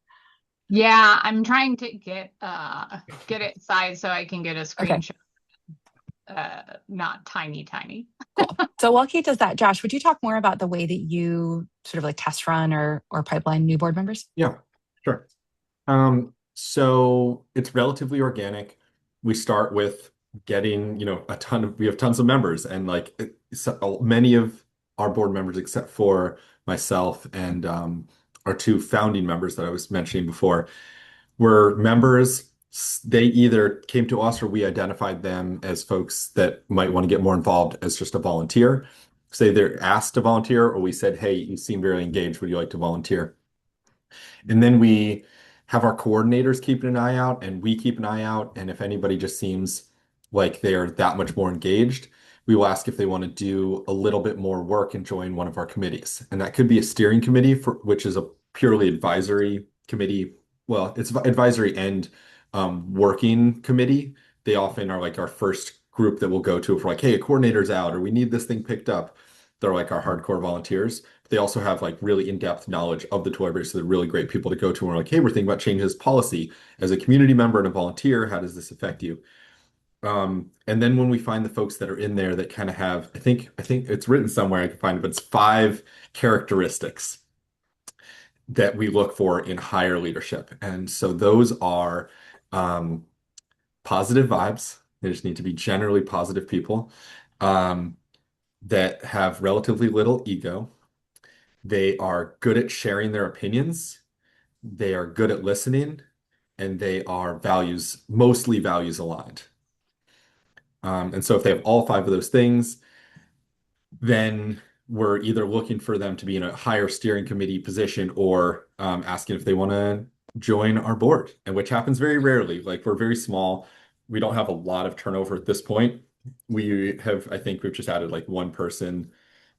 Yeah, I'm trying to get it sized so I can get a screenshot. not tiny. Cool. So while Kate does that, Josh, would you talk more about the way that you sort of like test run or pipeline new board members? Yeah, sure. So it's relatively organic. We start with getting, we have tons of members, and like many of our board members, except for myself and our two founding members that I was mentioning before, were members. They either came to us or we identified them as folks that might want to get more involved as just a volunteer. So they either asked to volunteer or we said, hey, you seem very engaged. Would you like to volunteer? And then we have our coordinators keeping an eye out and we keep an eye out. And if anybody just seems like they're that much more engaged, we will ask if they want to do a little bit more work and join one of our committees. And that could be a steering committee, which is a purely advisory committee. Well, it's advisory and working committee. They often are like our first group that we'll go to if we're like, hey, a coordinator's out or we need this thing picked up. They're like our hardcore volunteers. They also have like really in-depth knowledge of the tool library, so they're really great people to go to. And we're like, hey, we're thinking about changing this policy. As a community member and a volunteer, how does this affect you? And then when we find the folks that are in there that kind of have, I think it's written somewhere, I can find it, but it's 5 characteristics that we look for in higher leadership. And so those are positive vibes. They just need to be generally positive people that have relatively little ego. They are good at sharing their opinions. They are good at listening, and they are mostly values aligned. And so if they have all 5 of those things, then we're either looking for them to be in a higher steering committee position or asking if they want to join our board, and which happens very rarely. Like we're very small. We don't have a lot of turnover at this point. I think we've just added like 1 person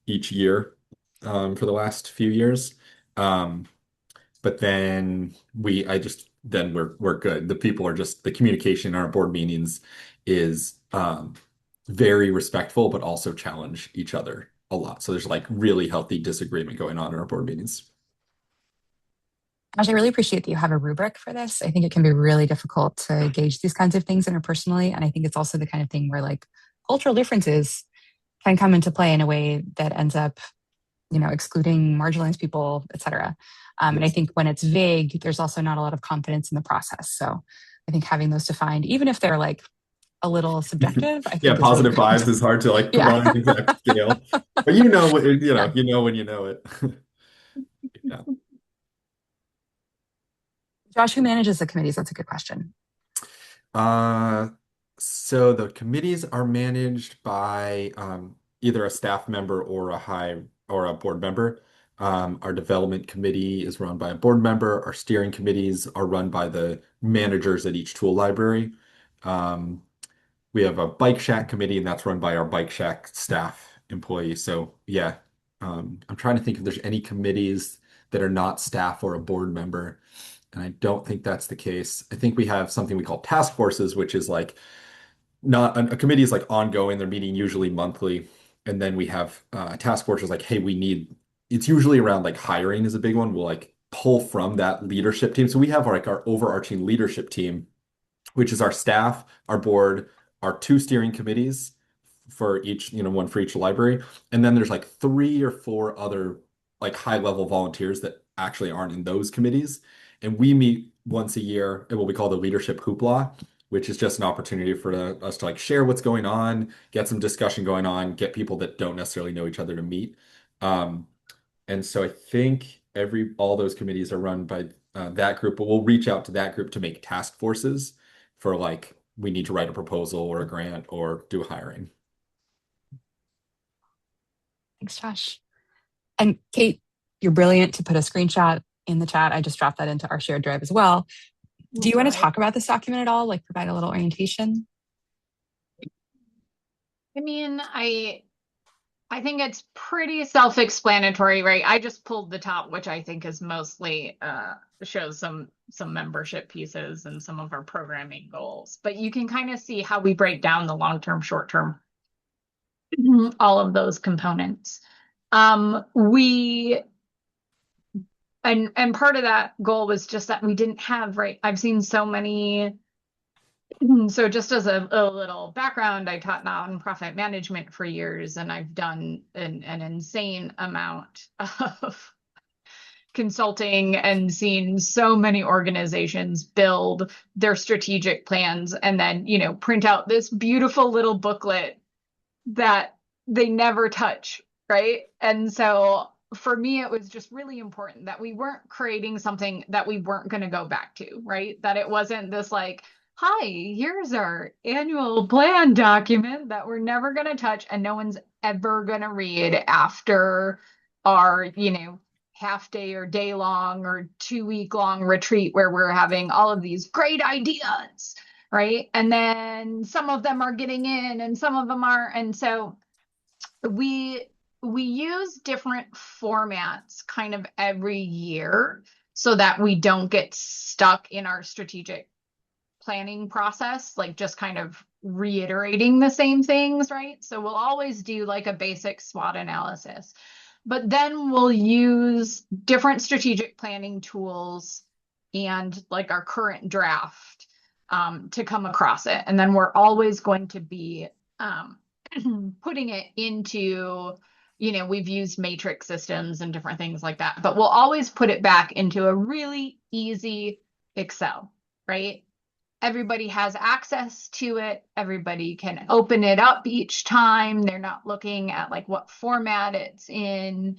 each year for the last few years. But then we're good. The communication in our board meetings is very respectful, but also challenge each other a lot. So there's like really healthy disagreement going on in our board meetings. Josh, I really appreciate that you have a rubric for this. I think it can be really difficult to gauge these kinds of things interpersonally. And I think it's also the kind of thing where like cultural differences can come into play in a way that ends up, excluding marginalized people, et cetera. And I think when it's vague, there's also not a lot of confidence in the process. So I think having those defined, even if they're like a little subjective, I think Yeah, positive really vibes is hard to like put Yeah. on an exact scale. But you know when you know it. Yeah. Josh, who manages the committees? That's a good question. So the committees are managed by either a staff member or a board member. Our development committee is run by a board member. Our steering committees are run by the managers at each tool library. We have a bike shack committee, and that's run by our bike shack staff employees. So yeah, I'm trying to think if there's any committees that are not staff or a board member. And I don't think that's the case. I think we have something we call task forces, which is like not a committee is like ongoing. They're meeting usually monthly. And then we have a task force is like, hey, it's usually around like hiring is a big one. We'll like pull from that leadership team. So we have our overarching leadership team, which is our staff, our board, our 2 steering committees for each, one for each library. And then there's like 3 or 4 other like high level volunteers that actually aren't in those committees. And we meet once a year at what we call the leadership hoopla, which is just an opportunity for us to like share what's going on, get some discussion going on, get people that don't necessarily know each other to meet. And so I think all those committees are run by that group, but we'll reach out to that group to make task forces for like, we need to write a proposal or a grant or do hiring. Thanks, Josh. And Kate, you're brilliant to put a screenshot in the chat. I just dropped that into our shared drive as well. Do you want to talk about this document at all? Like provide a little orientation? I mean, I think it's pretty self-explanatory, right? I just pulled the top, which I think is mostly shows some membership pieces and some of our programming goals. But you can kind of see how we break down the long-term, short-term, all of those components. And part of that goal was just that we didn't have, right? I've seen so many So just as a little background, I taught nonprofit management for years, and I've done an insane amount of consulting and seen so many organizations build their strategic plans and then, print out this beautiful little booklet that they never touch, right? And so for me, it was just really important that we weren't creating something that we weren't going to go back to, right? That it wasn't this like, hi, here's our annual plan document that we're never going to touch and no one's ever going to read after our, half day or day long or 2 week long retreat where we're having all of these great ideas, right? And then some of them are getting in and some of them aren't. And so we use different formats kind of every year so that we don't get stuck in our strategic planning process, like just kind of reiterating the same things, right? So we'll always do like a basic SWOT analysis, but then we'll use different strategic planning tools and like our current draft to come across it. And then we're always going to be putting it into, we've used matrix systems and different things like that, but we'll always put it back into a really easy Excel, right? Everybody has access to it. Everybody can open it up each time. They're not looking at like what format it's in.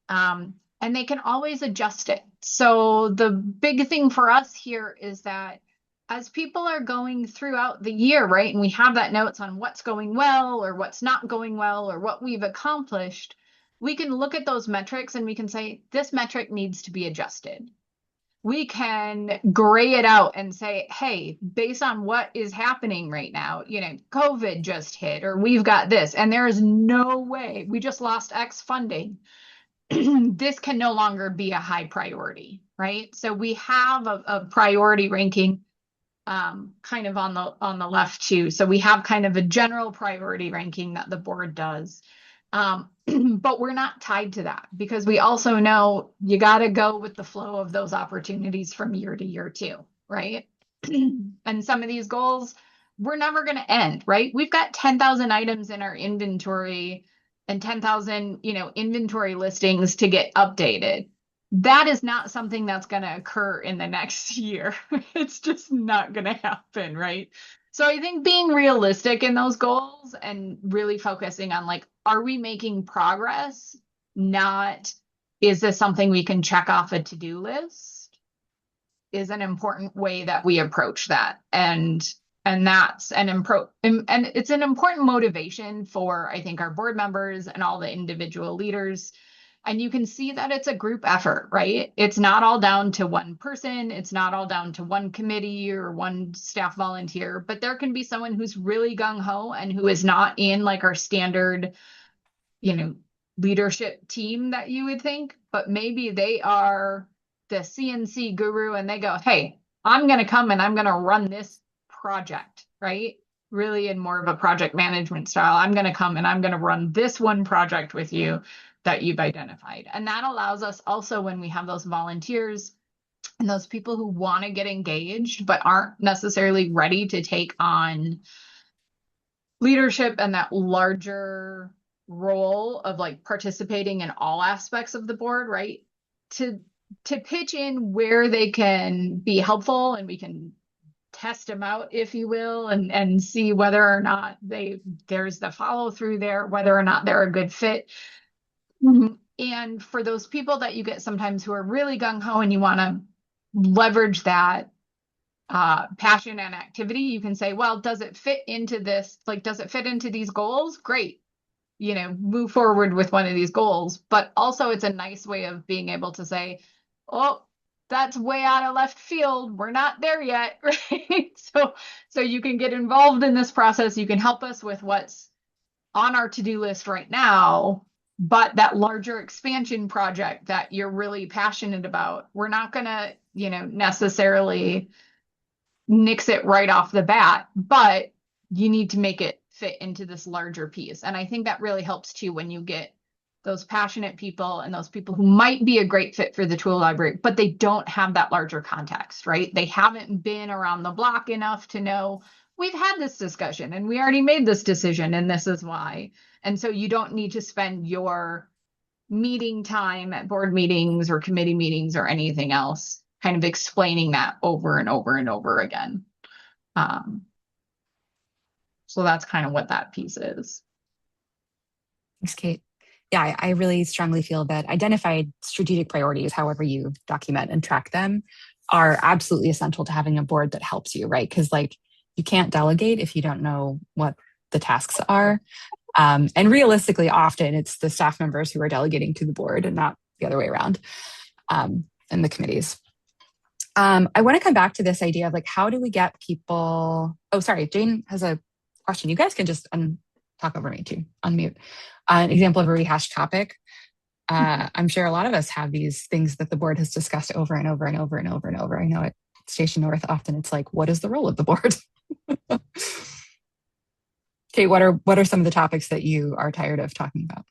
And they can always adjust it. So the big thing for us here is that as people are going throughout the year, right, and we have that notes on what's going well or what's not going well or what we've accomplished, we can look at those metrics and we can say, this metric needs to be adjusted. We can gray it out and say, hey, based on what is happening right now, COVID just hit, or we've got this, and there is no way, we just lost X funding. This can no longer be a high priority, right? So we have a priority ranking kind of on the left too. So we have kind of a general priority ranking that the board does. But we're not tied to that because we also know you got to go with the flow of those opportunities from year to year too, right? And some of these goals, we're never going to end, right? We've got 10,000 items in our inventory and 10,000, inventory listings to get updated. That is not something that's going to occur in the next year. It's just not going to happen, right? So I think being realistic in those goals and really focusing on like, are we making progress? Not, is this something we can check off a to-do list? Is an important way that we approach that. And that's and it's an important motivation for, I think, our board members and all the individual leaders. And you can see that it's a group effort, right? It's not all down to one person. It's not all down to one committee or one staff volunteer, but there can be someone who's really gung-ho and who is not in like our standard, leadership team that you would think, but maybe they are the CNC guru and they go, hey, I'm going to come and I'm going to run this project, right? Really in more of a project management style. I'm going to come and I'm going to run this one project with you that you've identified. And that allows us also, when we have those volunteers and those people who want to get engaged but aren't necessarily ready to take on leadership and that larger role of like participating in all aspects of the board, right? To pitch in where they can be helpful and we can test them out, if you will, and see whether or not there's the follow through there, whether or not they're a good fit. And for those people that you get sometimes who are really gung-ho and you want to leverage that passion and activity, you can say, well, does it fit into this? Like, does it fit into these goals? Great. Move forward with one of these goals. But also it's a nice way of being able to say, oh, that's way out of left field. We're not there yet, right? So you can get involved in this process. You can help us with what's on our to-do list right now, but that larger expansion project that you're really passionate about, we're not going to, necessarily nix it right off the bat, but you need to make it fit into this larger piece. And I think that really helps too when you get those passionate people and those people who might be a great fit for the tool library, but they don't have that larger context, right? They haven't been around the block enough to know we've had this discussion and we already made this decision and this is why. And so you don't need to spend your meeting time at board meetings or committee meetings or anything else kind of explaining that over and over and over again. So that's kind of what that piece is. Thanks, Kate. Yeah, I really strongly feel that identified strategic priorities, however you document and track them, are absolutely essential to having a board that helps you, right? Because like you can't delegate if you don't know what the tasks are. And realistically, often it's the staff members who are delegating to the board and not the other way around in the committees. I want to come back to this idea of like, how do we get people? Oh, sorry, Jane has a question. You guys can just talk over me too, unmute. An example of a rehashed topic. I'm sure a lot of us have these things that the board has discussed over and over and over and over and over. I know at Station North, often it's like, what is the role of the board? Kate, what are some of the topics that you are tired of talking about?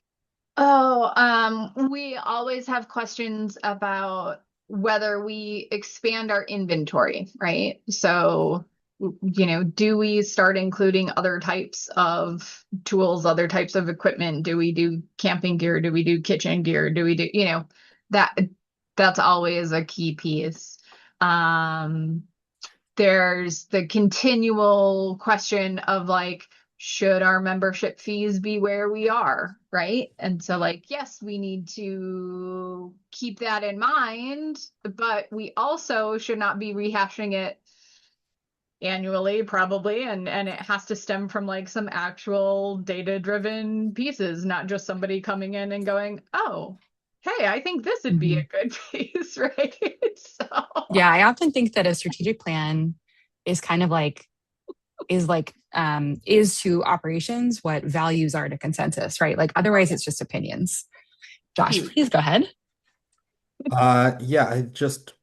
We always have questions about whether we expand our inventory, right? So, do we start including other types of tools, other types of equipment? Do we do camping gear? Do we do kitchen gear? Do we do, that's always a key piece. There's the continual question of like, should our membership fees be where we are, right? And so like, yes, we need to keep that in mind, but we also should not be rehashing it annually probably, and it has to stem from like some actual data-driven pieces, not just somebody coming in and going, oh, hey, I think this would be a good piece, right? So yeah, I often think that a strategic plan is kind of like is to operations what values are to consensus, right? Like otherwise it's just opinions. Josh, please go ahead. Yeah, I just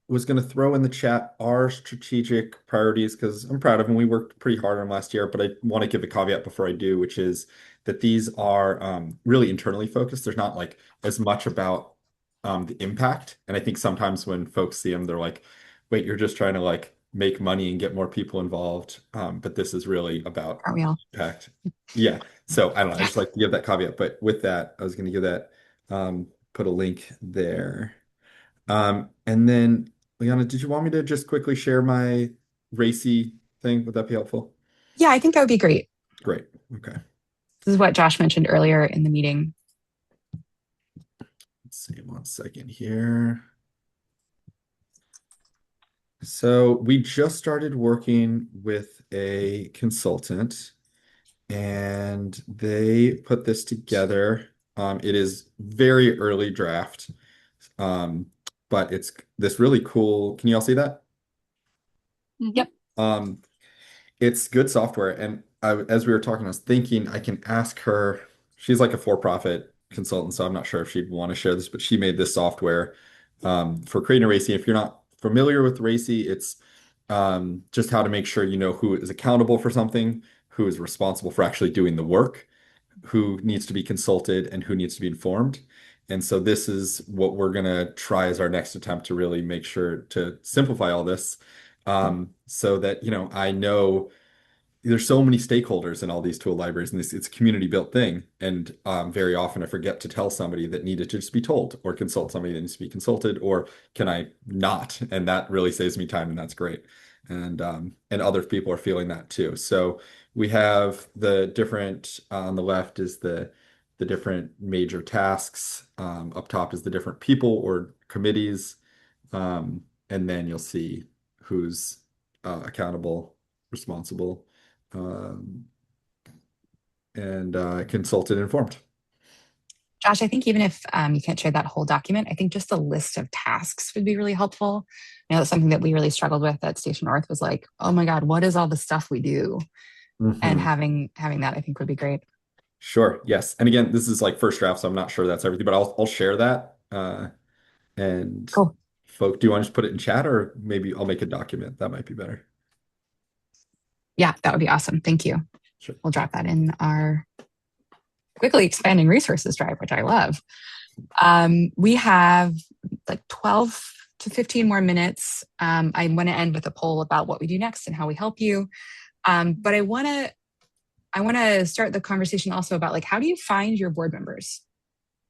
was going to throw in the chat our strategic priorities because I'm proud of them. We worked pretty hard on them last year, but I want to give a caveat before I do, which is that these are really internally focused. There's not like as much about the impact. And I think sometimes when folks see them, they're like, wait, you're just trying to like make money and get more people involved. But this is really about impact. Yeah. So I don't know. I just like to give that caveat. But with that, I was going to give that, put a link there. And then, Liana, did you want me to just quickly share my racy thing? Would that be helpful? Yeah, I think that would be great. Great. Okay. This is what Josh mentioned earlier in the meeting. Let's see, 1 second here. So we just started working with a consultant and they put this together. It is very early draft, but it's this really cool. Can you all see that? Yep. It's good software. And as we were talking, I was thinking I can ask her. She's like a for-profit consultant, so I'm not sure if she'd want to share this, but she made this software for creating a RACI. If you're not familiar with RACI, it's just how to make sure you know who is accountable for something, who is responsible for actually doing the work, who needs to be consulted, and who needs to be informed. And so this is what we're going to try as our next attempt to really make sure to simplify all this so that, I know there's so many stakeholders in all these tool libraries, and it's a community built thing. And very often I forget to tell somebody that needed to just be told, or consult somebody that needs to be consulted, or can I not? And that really saves me time, and that's great. And other people are feeling that too. So we have the different, on the left is the different major tasks. Up top is the different people or committees. And then you'll see who's accountable, responsible, and consulted and informed. Josh, I think even if you can't share that whole document, I think just a list of tasks would be really helpful. I know that's something that we really struggled with at Station North was like, oh my God, what is all the stuff we do? And having that I think would be great. Sure. Yes. And again, this is like first draft, so I'm not sure that's everything, but I'll share that. And cool. Folk, do you want to just put it in chat, or maybe I'll make a document? That might be better. Yeah, that would be awesome. Thank you. Sure. We'll drop that in our quickly expanding resources drive, which I love. We have like 12 to 15 more minutes. I want to end with a poll about what we do next and how we help you. But I want to start the conversation also about like, how do you find your board members?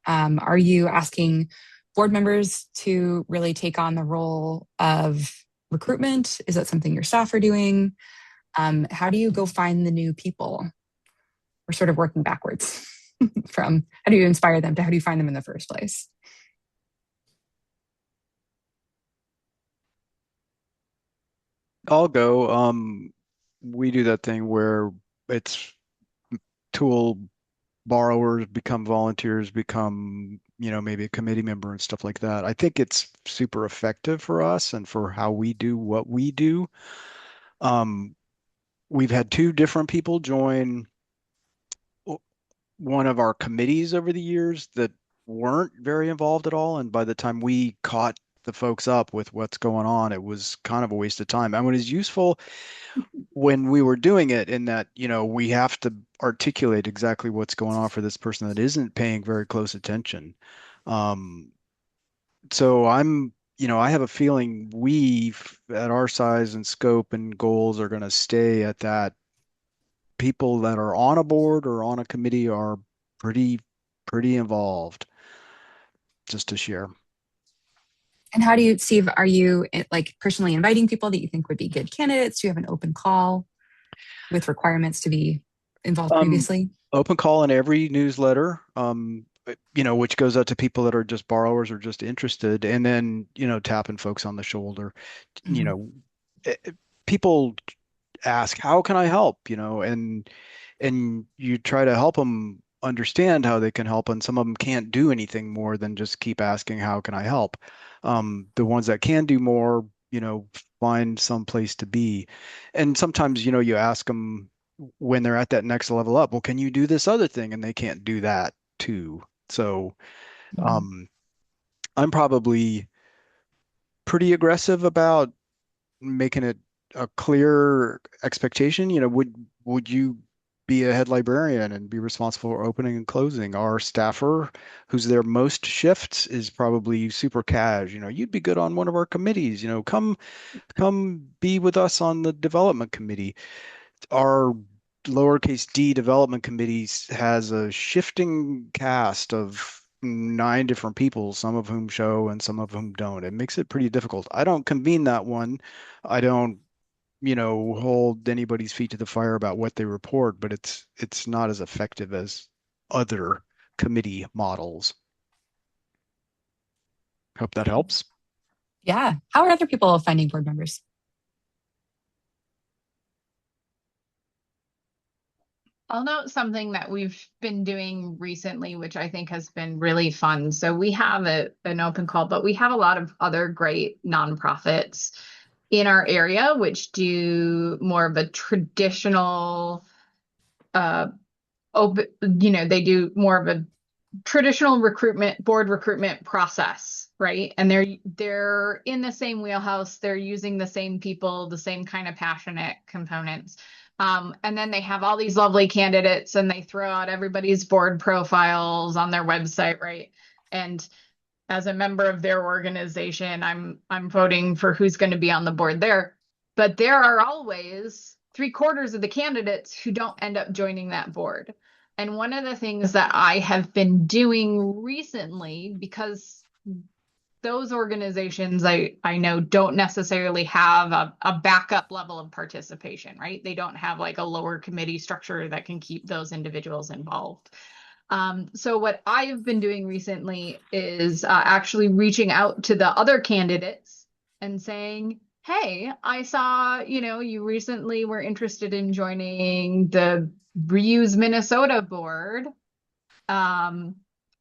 Are you asking board members to really take on the role of recruitment? Is that something your staff are doing? How do you go find the new people? We're sort of working backwards from how do you inspire them to how do you find them in the first place? I'll go. We do that thing where it's tool borrowers become volunteers, become, maybe a committee member and stuff like that. I think it's super effective for us and for how we do what we do. We've had two different people join one of our committees over the years that weren't very involved at all. And by the time we caught the folks up with what's going on, it was kind of a waste of time. I mean, it's useful when we were doing it in that, we have to articulate exactly what's going on for this person that isn't paying very close attention. So I have a feeling we, at our size and scope and goals, are going to stay at that. People that are on a board or on a committee are pretty involved, just to share. And how do you, Steve, are you like personally inviting people that you think would be good candidates? Do you have an open call with requirements to be involved previously? Open call in every newsletter, which goes out to people that are just borrowers or just interested, and then, tapping folks on the shoulder. People ask, how can I help? And you try to help them understand how they can help. And some of them can't do anything more than just keep asking, how can I help? The ones that can do more, find some place to be. And sometimes, you ask them when they're at that next level up, well, can you do this other thing? And they can't do that too. So, I'm probably pretty aggressive about making it a clear expectation. Would you be a head librarian and be responsible for opening and closing? Our staffer, who's there most shifts, is probably super cash. You'd be good on one of our committees. Come be with us on the development committee. Our lowercase d development committees has a shifting cast of 9 different people, some of whom show and some of whom don't. It makes it pretty difficult. I don't convene that one. I don't, hold anybody's feet to the fire about what they report, but it's not as effective as other committee models. Hope that helps. Yeah. How are other people finding board members? I'll note something that we've been doing recently, which I think has been really fun. So we have an open call, but we have a lot of other great nonprofits in our area, which do more of a traditional, they do more of a traditional board recruitment process, right? And they're in the same wheelhouse. They're using the same people, the same kind of passionate components. And then they have all these lovely candidates and they throw out everybody's board profiles on their website, right? And as a member of their organization, I'm voting for who's going to be on the board there. But there are always 3/4 of the candidates who don't end up joining that board. And one of the things that I have been doing recently, because those organizations I know don't necessarily have a backup level of participation, right? They don't have like a lower committee structure that can keep those individuals involved. So what I've been doing recently is actually reaching out to the other candidates and saying, hey, I saw, you recently were interested in joining the Reuse Minnesota board.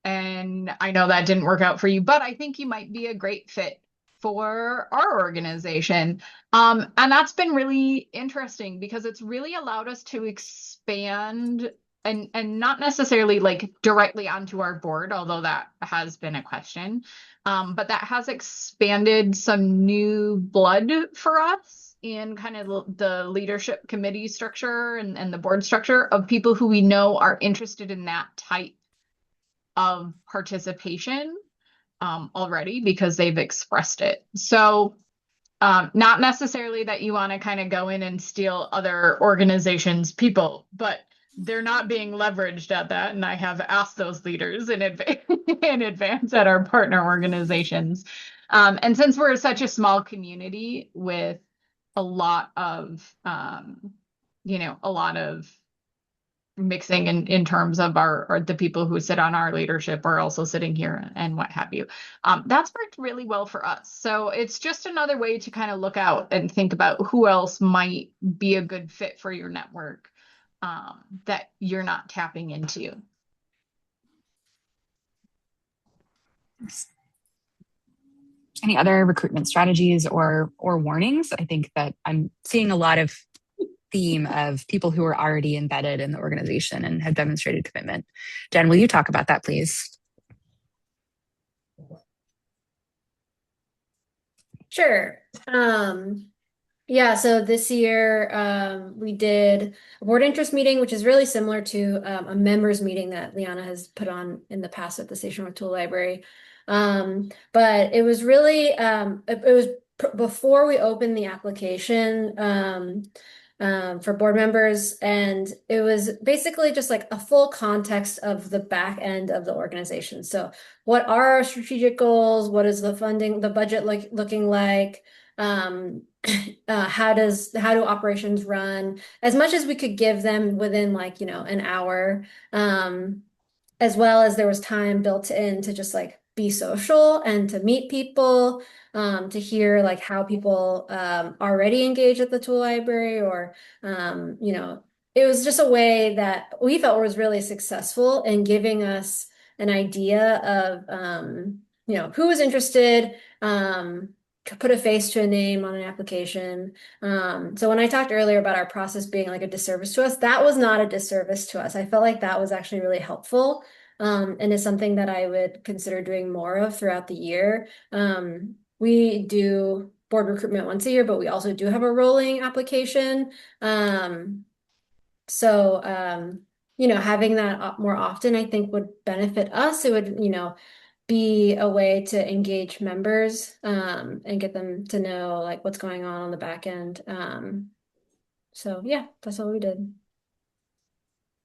And I know that didn't work out for you, but I think you might be a great fit for our organization. And that's been really interesting because it's really allowed us to expand and not necessarily like directly onto our board, although that has been a question. But that has expanded some new blood for us. in kind of the leadership committee structure and the board structure of people who we know are interested in that type of participation already because they've expressed it. So not necessarily that you want to kind of go in and steal other organizations' people, but they're not being leveraged at that. And I have asked those leaders in, in advance at our partner organizations. And since we're such a small community with a lot of, a lot of mixing in terms of our the people who sit on our leadership are also sitting here and what have you. That's worked really well for us. So it's just another way to kind of look out and think about who else might be a good fit for your network that you're not tapping into. Any other recruitment strategies or warnings? I think that I'm seeing a lot of theme of people who are already embedded in the organization and have demonstrated commitment. Jen, will you talk about that, please? Sure. Yeah, so this year we did a board interest meeting, which is really similar to a members meeting that Liana has put on in the past at the Station Road Tool Library. But it was really, it was before we opened the application for board members, and it was basically just like a full context of the back end of the organization. So what are our strategic goals? What is the funding, the budget looking like? How do operations run? As much as we could give them within like, an hour, as well as there was time built in to just like be social and to meet people, to hear like how people already engage at the tool library, or it was just a way that we felt was really successful in giving us an idea of who was interested, put a face to a name on an application. So when I talked earlier about our process being like a disservice to us, that was not a disservice to us. I felt like that was actually really helpful, and is something that I would consider doing more of throughout the year. We do board recruitment once a year, but we also do have a rolling application. So having that more often, I think would benefit us. It would, be a way to engage members and get them to know like what's going on the back end. So yeah, that's all we did.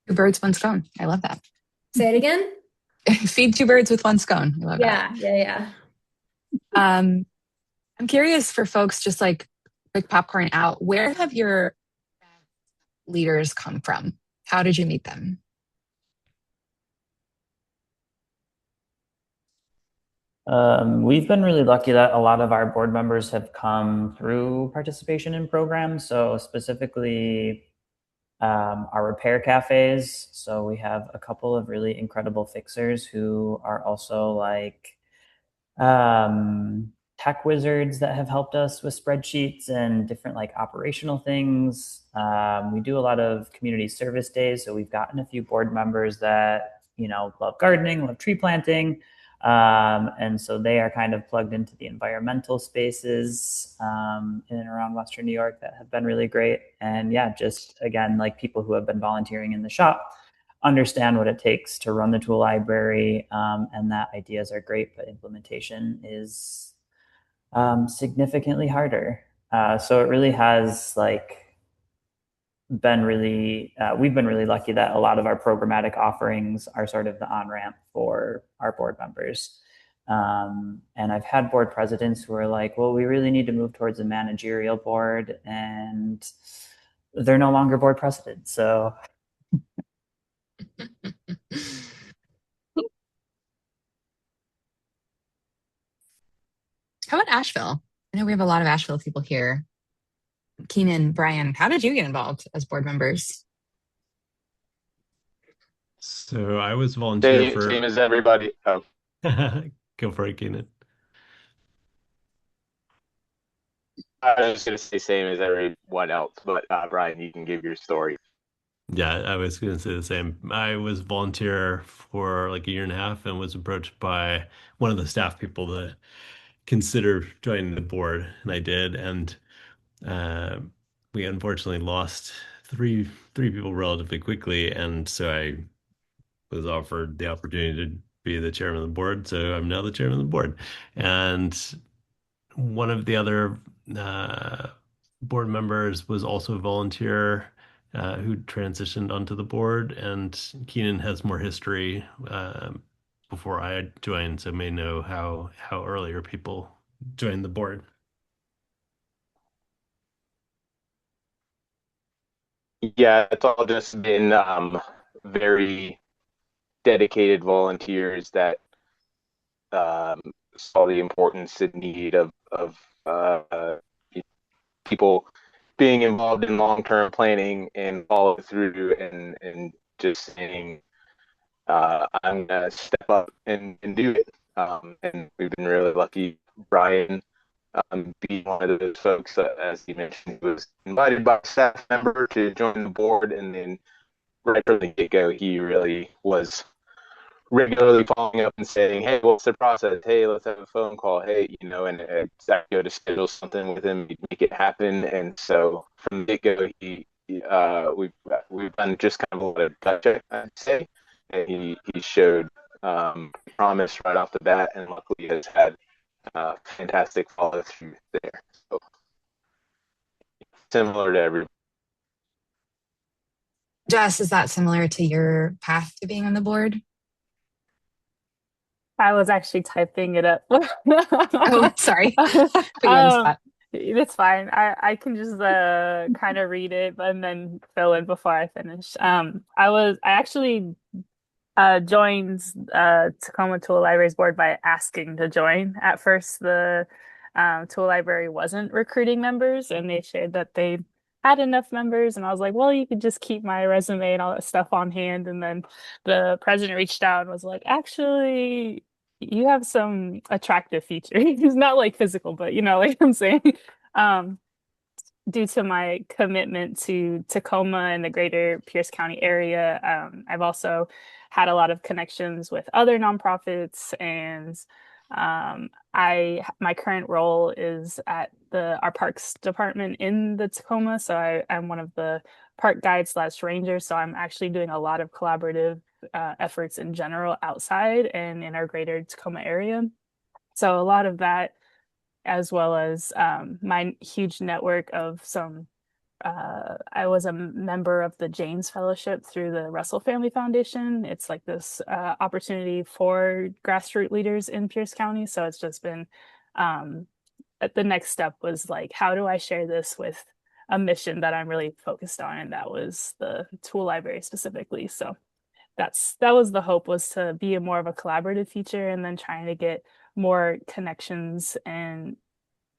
Two birds, one stone. I love that. Say it again. Feed two birds with one scone. I love that. Yeah. I'm curious for folks, just like quick popcorn out, where have your leaders come from? How did you meet them? We've been really lucky that a lot of our board members have come through participation in programs. So specifically our repair cafes. So we have a couple of really incredible fixers who are also like tech wizards that have helped us with spreadsheets and different like operational things. We do a lot of community service days. So we've gotten a few board members that, love gardening, love tree planting. And so they are kind of plugged into the environmental spaces in and around Western New York that have been really great. And yeah, just again, like people who have been volunteering in the shop understand what it takes to run the tool library, and that ideas are great, but implementation is significantly harder. So it really has been really, we've been really lucky that a lot of our programmatic offerings are sort of the on-ramp for our board members. And I've had board presidents who are like, well, we really need to move towards a managerial board, and they're no longer board president. So How about Asheville? I know we have a lot of Asheville people here. Keenan, Brian, how did you get involved as board members? So I was volunteer Same, for same as everybody. Oh. Go for it, Keenan. I was going to say same as everyone else, but Brian, you can give your story. Yeah, I was going to say the same. I was volunteer for like a year and a half and was approached by one of the staff people to consider joining the board, and I did. And we unfortunately lost three people relatively quickly, and so I was offered the opportunity to be the chairman of the board. So I'm now the chairman of the board. And one of the other board members was also a volunteer who transitioned onto the board. And Keenan has more history before I joined, so may know how earlier people joined the board. Yeah, it's all just been very dedicated volunteers that saw the importance and need of people being involved in long-term planning and follow through and just saying, I'm gonna step up and do it. And we've been really lucky. Brian being one of those folks, as he mentioned, he was invited by a staff member to join the board, and then right from the get-go, he really was regularly following up and saying, "Hey, what's the process? Hey, let's have a phone call. Hey, you know," and I go to schedule something with him, make it happen. And so from the get-go, we've done just kind of a lot of gut check, I'd say, and he showed promise right off the bat, and luckily has had fantastic follow through there. So similar to everybody. Jess, is that similar to your path to being on the board? I was actually typing it up. Oh, sorry. Put you on the spot. It's fine. I can just kind of read it and then fill in before I finish. I actually joined Tacoma Tool Libraries board by asking to join. At first, the Tool Library wasn't recruiting members, and they shared that they had enough members, and I was like, well, you could just keep my resume and all that stuff on hand. And then the president reached out and was like, actually, you have some attractive features. Not like physical, but like I'm saying. Um, Due to my commitment to Tacoma and the greater Pierce County area, I've also had a lot of connections with other nonprofits, and my current role is at our parks department in the Tacoma. So I'm one of the park guides / rangers. So I'm actually doing a lot of collaborative efforts in general outside and in our greater Tacoma area. So a lot of that, as well as my huge network of some. I was a member of the James Fellowship through the Russell Family Foundation. It's like this opportunity for grassroots leaders in Pierce County. So it's just been the next step was like, how do I share this with a mission that I'm really focused on? And that was the tool library specifically. So that was the hope, was to be more of a collaborative feature, and then trying to get more connections and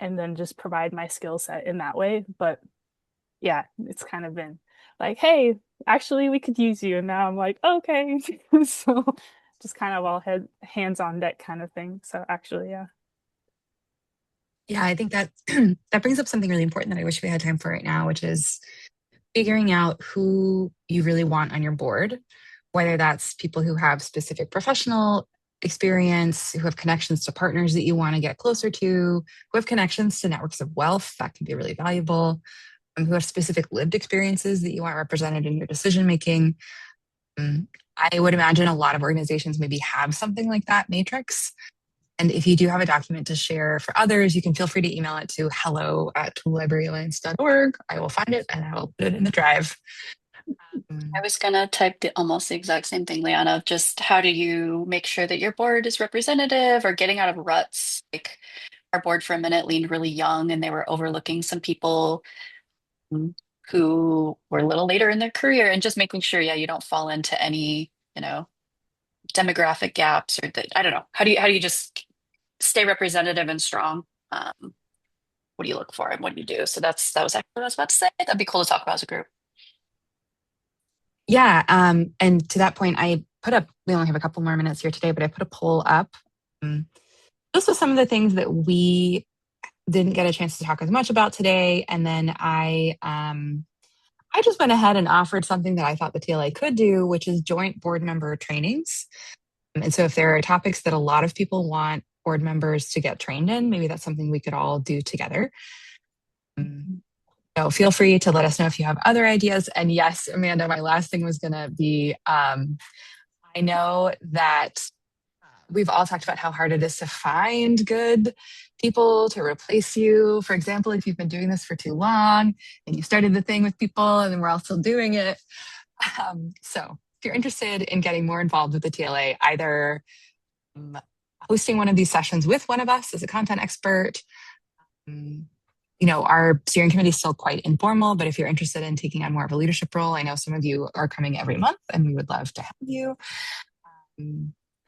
then just provide my skill set in that way. But yeah, it's kind of been like, hey, actually we could use you. And now I'm like, okay. So just kind of all hands on deck kind of thing. So actually, yeah. Yeah, I think that that brings up something really important that I wish we had time for right now, which is figuring out who you really want on your board, whether that's people who have specific professional experience, who have connections to partners that you want to get closer to, who have connections to networks of wealth that can be really valuable, who have specific lived experiences that you want represented in your decision making. I would imagine a lot of organizations maybe have something like that matrix. And if you do have a document to share for others, you can feel free to email it to hello@toollibraryalliance.org. I will find it and I will put it in the drive. I was gonna type almost the exact same thing, Liana. Just how do you make sure that your board is representative or getting out of ruts? Like our board for a minute leaned really young, and they were overlooking some people who were a little later in their career, and just making sure, yeah, you don't fall into any, demographic gaps or I don't know. How do you just stay representative and strong? What do you look for and what do you do? So that was actually what I was about to say. That'd be cool to talk about as a group. Yeah. And to that point, we only have a couple more minutes here today, but I put a poll up. This was some of the things that we didn't get a chance to talk as much about today. And then I just went ahead and offered something that I thought the TLA could do, which is joint board member trainings. And so if there are topics that a lot of people want board members to get trained in, maybe that's something we could all do together. So feel free to let us know if you have other ideas. And yes, Amanda, my last thing was going to be, I know that we've all talked about how hard it is to find good people to replace you. For example, if you've been doing this for too long and you started the thing with people and then we're all still doing it. So if you're interested in getting more involved with the TLA, either hosting one of these sessions with one of us as a content expert, our steering committee is still quite informal, but if you're interested in taking on more of a leadership role, I know some of you are coming every month and we would love to have you.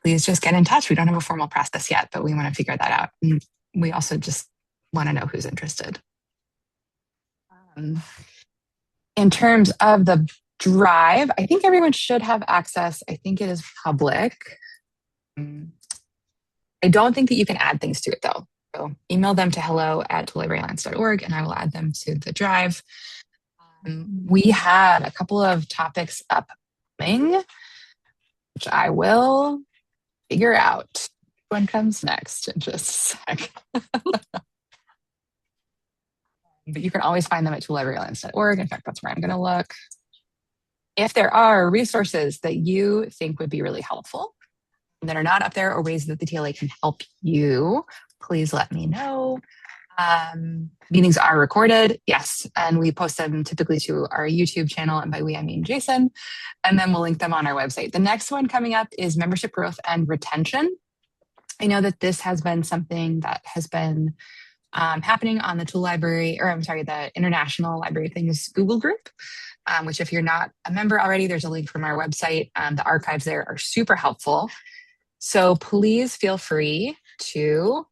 Please just get in touch. We don't have a formal process yet, but we want to figure that out. And we also just want to know who's interested. In terms of the drive, I think everyone should have access. I think it is public. I don't think that you can add things to it though. So email them to hello@toollibraryalliance.org and I will add them to the drive. We have a couple of topics upcoming, which I will figure out. Which one comes next in just a sec. But you can always find them at toollibraryalliance.org. In fact, that's where I'm going to look. If there are resources that you think would be really helpful that are not up there or ways that the TLA can help you, please let me know. Meetings are recorded, yes, and we post them typically to our YouTube channel, and by we I mean Jason, and then we'll link them on our website. The next one coming up is membership growth and retention. I know that this has been something that has been happening on the the International Library of Things Google group, which if you're not a member already, there's a link from our website. The archives there are super helpful. So please feel free to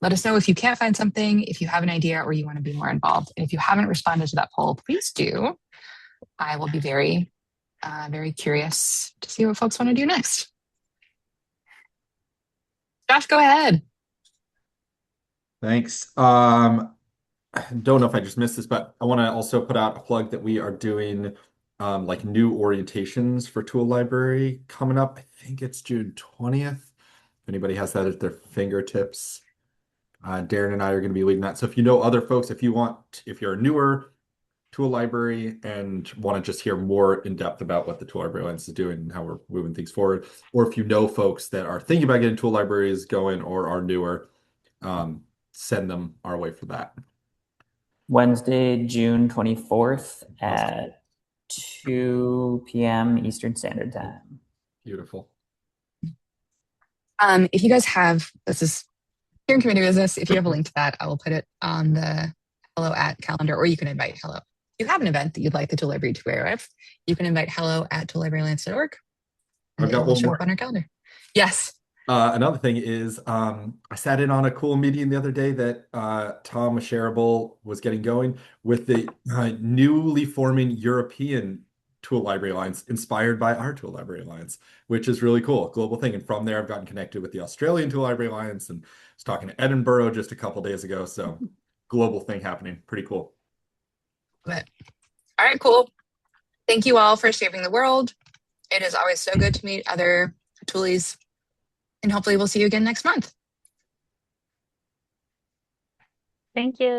let us know if you can't find something, if you have an idea, or you want to be more involved. And if you haven't responded to that poll, please do. I will be very, very curious to see what folks want to do next. Josh, go ahead. Thanks. I don't know if I just missed this, but I want to also put out a plug that we are doing like new orientations for Tool Library coming up. I think it's June 20th. If anybody has that at their fingertips, Darren and I are going to be leading that. So if you know other folks, if you're a newer Tool Library and want to just hear more in depth about what the Tool Library Alliance is doing and how we're moving things forward, or if you know folks that are thinking about getting Tool Libraries going or are newer, send them our way for that. Wednesday, June 24th at 2 p.m. Eastern Standard Time. Beautiful. If you guys have, this is steering committee business. If you have a link to that, I will put it on the hello at calendar, or you can invite hello. If you have an event that you'd like the Tool Library to be aware of, you can invite hello@toollibraryalliance.org. I've got one more. Up on our calendar. Yes. Another thing is I sat in on a cool meeting the other day that Tom Sharable was getting going with the newly forming European Tool Library Alliance, inspired by our Tool Library Alliance, which is really cool, global thing. And from there, I've gotten connected with the Australian Tool Library Alliance and was talking to Edinburgh just a couple days ago. So global thing happening, pretty cool. All right, cool. Thank you all for saving the world. It is always so good to meet other Toolies. And hopefully we'll see you again next month. Thank you.